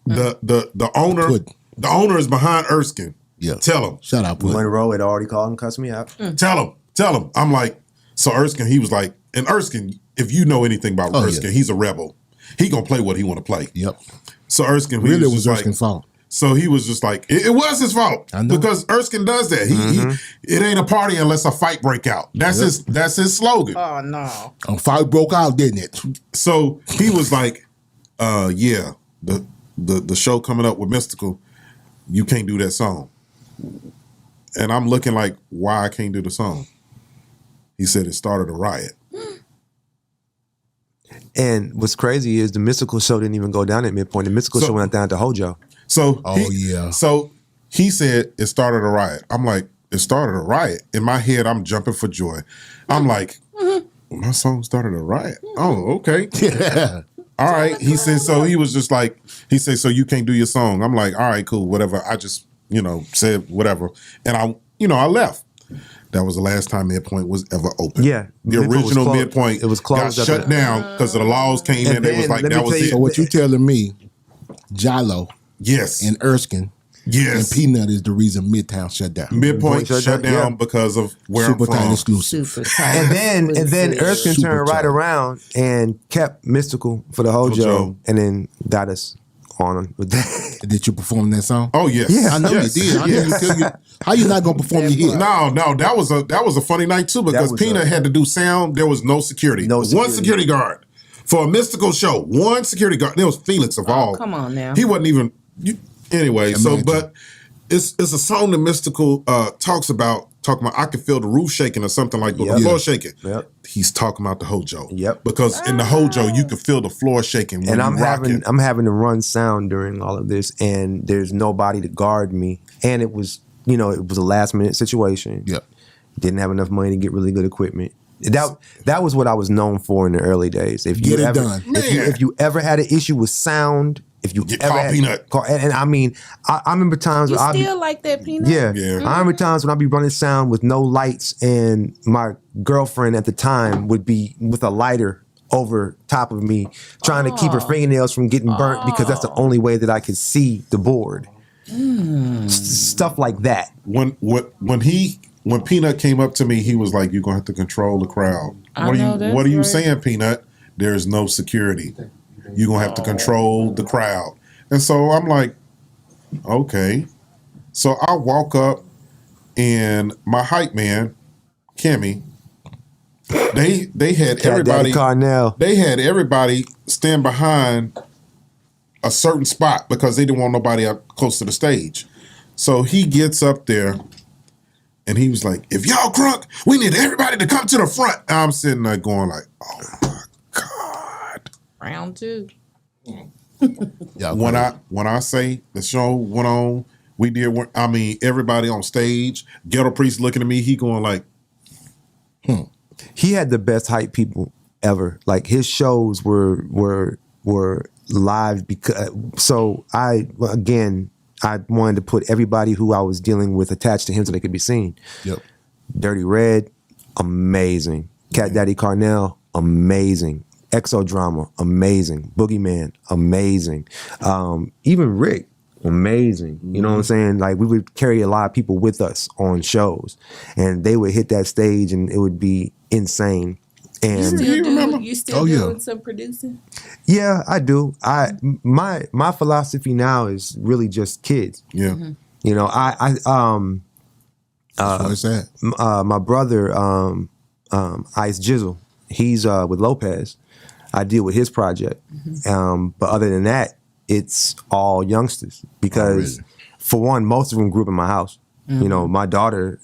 The owner, Puddin. the owner is behind Erskine. Yeah. Tell him. Shout out, Puddin. Monroe had already called and cussed me out. Tell him. I'm like, so Erskine, he was like, and Erskine, if you know anything about Erskine, he's a rebel. He gonna play what he want to play. Yep. So Erskine, he Really, it was just like, Erskine's fault. so he was just like, it was his fault. I know. Because Erskine does that. It ain't a party unless a fight break out. That's his slogan. Oh no. A fight broke out, didn't it? So he was like, yeah, the show coming up with Mystical, you can't do that song. And I'm looking like, why I can't do the song? He said it started a riot. And what's crazy is the Mystical show didn't even go down at midpoint. The Mystical show went down to Hojo. So yeah. So he said it started a riot. I'm like, it started a riot. In my head, I'm jumping for joy. I'm like, my song started a riot. Oh, okay. Yeah. All right. He said, so he was just like, he said, so you can't do your song. I'm like, all right, cool, whatever. I just, said whatever. And I left. That was the last time Midpoint was ever open. Yeah. The Midpoint was original closed. Midpoint It was closed got up shut at- down because the laws came in. And They was then, like, let me that was tell you- it. So what you telling me, Gylo Yes. and Erskine and Yes. Peanut is the reason Midtown shut down. Midpoint shut down yeah. because of where Super I'm tight from. exclusive. Super tight. And then Erskine Super turned right tight. around and kept Mystical for the Hojo, Hojo. and then got us on with that. Did you perform that song? Oh yes. I know Yes. you did. I know Yes. you could. How you not gonna perform your hit? No, that was a funny night too because was Peanut had to do sound. There was no security. No One security. security guard for a Mystical show. One security guard. There was Felix of all. Come on now. He wasn't even. Anyway, so Imagine. but it's a song that Mystical talking about I can feel the roof shaking or something like that. Yep. The floor Yeah. shaking. Yep. He's talking about the Hojo. Yep. Because in the Hojo you can feel the floor shaking when And you rocking. I'm having to run sound during all of this, and there's nobody to guard me. And it was a last minute situation. Yep. Didn't have enough money to get really good equipment. That was what I was known for in the early days. If Get you it ever, done. if you ever had an issue with sound, if you Get ever called had, Peanut. and I mean, I remember times You where I'd be, still like that, Peanut? yeah. Yeah. I remember times when I'd be running sound with no lights, and my girlfriend at the time would be with a lighter over top of me, trying to keep her fingernails from getting burnt because that's the only way that I could see the board. Stuff like that. When Peanut came up to me, he was like, "You're gonna have to control the crowd." I What know that's What are you right. saying, Peanut? There's no security. You're gonna have to control the crowd. And so I'm like, okay. So I walk up, and my hype man, Kimmy, they had Cat everybody. Daddy Carnell. They had everybody stand behind a certain spot because they didn't want nobody up close to the stage. So he gets up there and he was like, if y'all crunk, we need everybody to come to the front. And I'm sitting there going like, oh my God. Round two. Yeah. When I say the show went on, we did, everybody on stage, Ghetto Priest looking at me, he going like, He had the best hype people ever. Like his shows were live because I wanted to put everybody who I was dealing with attached to him so they could be seen. Yep. Dirty Red, amazing. Cat Daddy Carnell, amazing. Exodrama, amazing. Boogeyman, amazing. Even Rick, amazing. You know what I'm saying? Like we would carry a lot of people with us on shows, and they would hit that stage, and it would be insane. And You still Oh, yeah. doing some producing? yeah, I do. My philosophy now is really just kids. yeah. You know, That's what's that. My brother, Ice Jizzle, he's with Lopez. I deal with his project. But other than that, it's all youngsters because, for one, most of them grew up in my house. You know, my daughter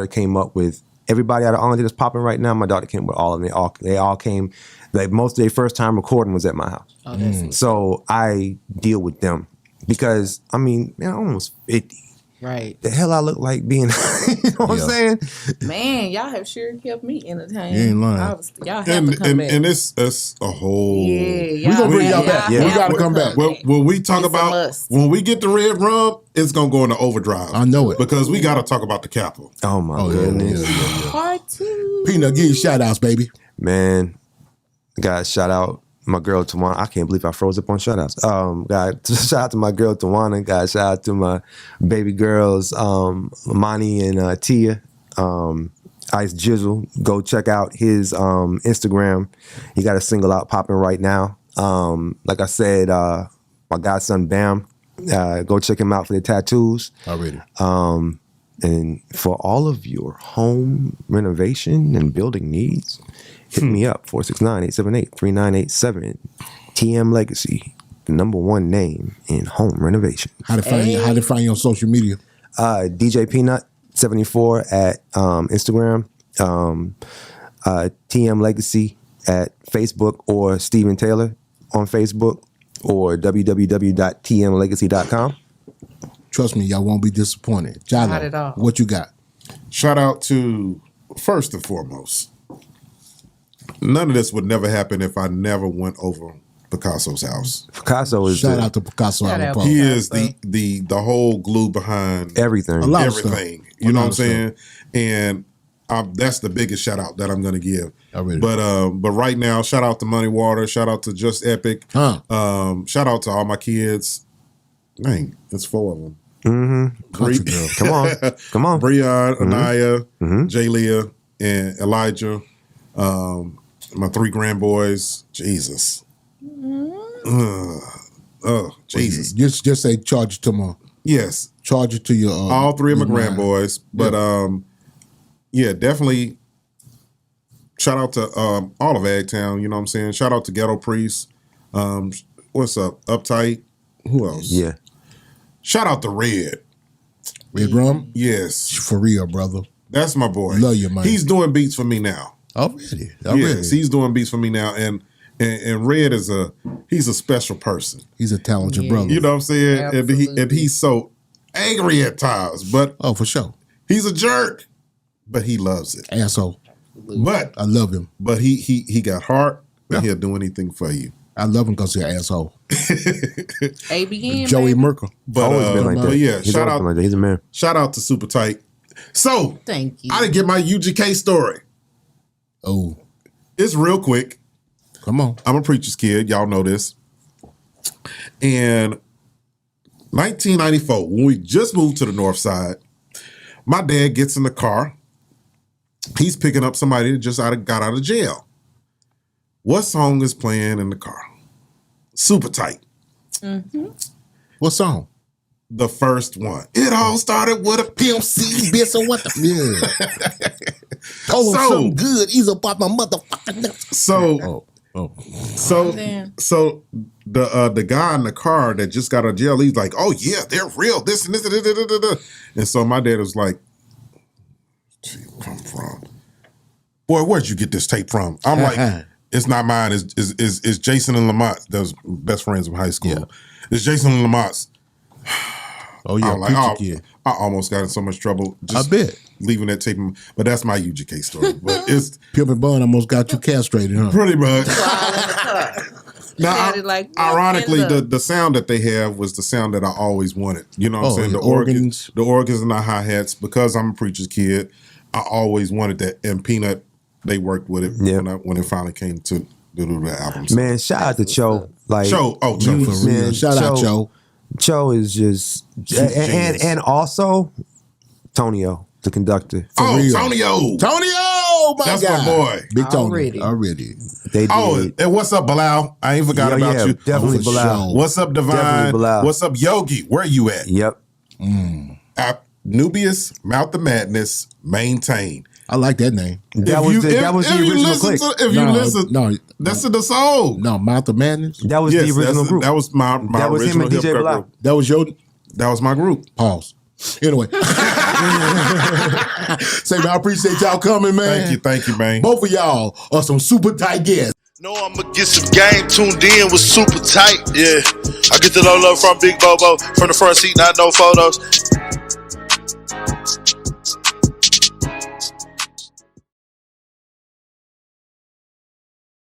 came up with everybody out of Arlington that's popping right now. My daughter came with all of them. They all came. Like most of their first time recording was at my house. Oh, that's So I deal with them because I mean, man, I'm almost 50. right. The hell I look like being, you know what I'm saying? Man, y'all have sure kept me entertained. You ain't lying. Y'all have to come back. And it's a whole. Yeah, We gonna bring y'all back. Yeah. We gotta come back. When we talk It's a about must. when we get the red rum, it's gonna go into overdrive. I know it. because we got to talk about the Capitol. Oh my Oh, goodness. yeah. Part 2. Peanut, give you shout outs, baby. Man, guys, shout out my girl Tawana. I can't believe I froze up on shout outs. Guys, shout out to my girl Tawana. Guys, shout out to my baby girls, Mani and Tia. Ice Jizzle. Go check out his Instagram. He got a single out popping right now. Like I said, my godson Bam. Go check him out for the tattoos. Already. And for all of your home renovation and building needs, hit me up, 469-878-3987. TM Legacy, the #1 name in home renovation. How to find you? How to find you on social media? DJ Peanut 74 at Instagram, TM Legacy at Facebook, or Steven Taylor on Facebook, or www.tmlegacy.com. Trust me, y'all won't be disappointed. Gylo, Not at all. what you got? Shout out to, first and foremost, none of this would never happen if I never went over Picasso's house. Picasso is Shout out to Picasso. Shout out. He Okay, is the whole glue behind everything. A lot of stuff. everything. A You know lot what I'm of saying? And that's the biggest shout out that I'm going to give. Already. But right now, shout out to Money Water. Shout out to Just Epic. Huh. Shout out to all my kids. Dang, it's 4 of them. Country girl. Come on. Breon, Anaya, Jaye, and Elijah. My 3 grand boys. Jesus. Oh, Jesus. Just say charge it to my Yes. charge it to your All 3 of my your grand mind. boys. But yeah, definitely shout out to all of Agtown, you know what I'm saying? Shout out to Ghetto Priest. What's up? Uptight. Who else? Yeah. Shout out to Red. Red Rum? Yes. For real, brother. That's my boy. Love you, man. He's doing beats for me now. Already. Yes, he's doing beats for me now. And Red is he's a special person. He's a talented brother. You know what I'm saying? Absolutely. And he's so angry at times, but Oh, for sure. he's a jerk. But he loves it. Asshole. But I love him. he got heart and he'll do anything for you. I love him because he's an asshole. ABN, Joey baby. Merkel. But, Always been like that. but yeah, He's shout always been out like that. He's a man. shout out to Super Tight. So Thank you. I didn't get my UGK story. Oh, It's real quick. come on. I'm a preacher's kid. Y'all know this. And 1994, when we just moved to the north side, my dad gets in the car. He's picking up somebody that just got out of jail. What song is playing in the car? Super Tight. What song? The first one. It all started with a PMC. Bitch, so what the? Yeah. Told him So- something good. He's about my motherfucking. So Oh. Damn. So the guy in the car that just got out of jail, he's like, "Oh yeah, they're real. This and this and da. And so my dad was like, "Where'd you come from, boy? Where'd you get this tape from?" I'm like, "It's not mine. It's Jason and Lamont. Those best friends from high school. Yeah. It's Jason and Lamont's." Oh yeah, I'm like, preacher "Oh, kid. I almost got in so much trouble. I bet. leaving that tape. But that's my UGK story. But it's Pimp and Bun almost got you castrated, huh? pretty much. Now, Sounded like ironically, in the sound that they have was the sound that I always wanted. You know what I'm Oh, saying? the The organs. organs and the hi-hats. Because I'm a preacher's kid, I always wanted that. And Peanut, they worked with it when it finally came to do the album. So, Man, shout out to Cho. Like Cho. Oh, Cho. For real. Man, Shout out, Joe. Cho is just Genius. and also Tonio, the conductor. Oh, real. Tonio. Tonio, my That's guy. my boy. Big Tony. Already. They did. Oh, and what's up, Bilal? I ain't forgot about yeah, you. definitely Oh, for Bilal. sure. What's up, Divine? Definitely Bilal. What's up, Yogi? Where you at? Yep. Nubius, Mouth of Madness, Maintain. I like that name. That was the original click. If you listen, that's the song. No, Mouth of Madness. That was the original group. That was my That was him original and DJ hip-hop Block. group. That was your That was my group. pause. Anyway, say man, I appreciate y'all coming, man. Thank you, man. Both of y'all are some super tight guests. Know I'ma get some game tuned in with super tight. Yeah, I get the low love from Big Bobo from the front seat, not no photos.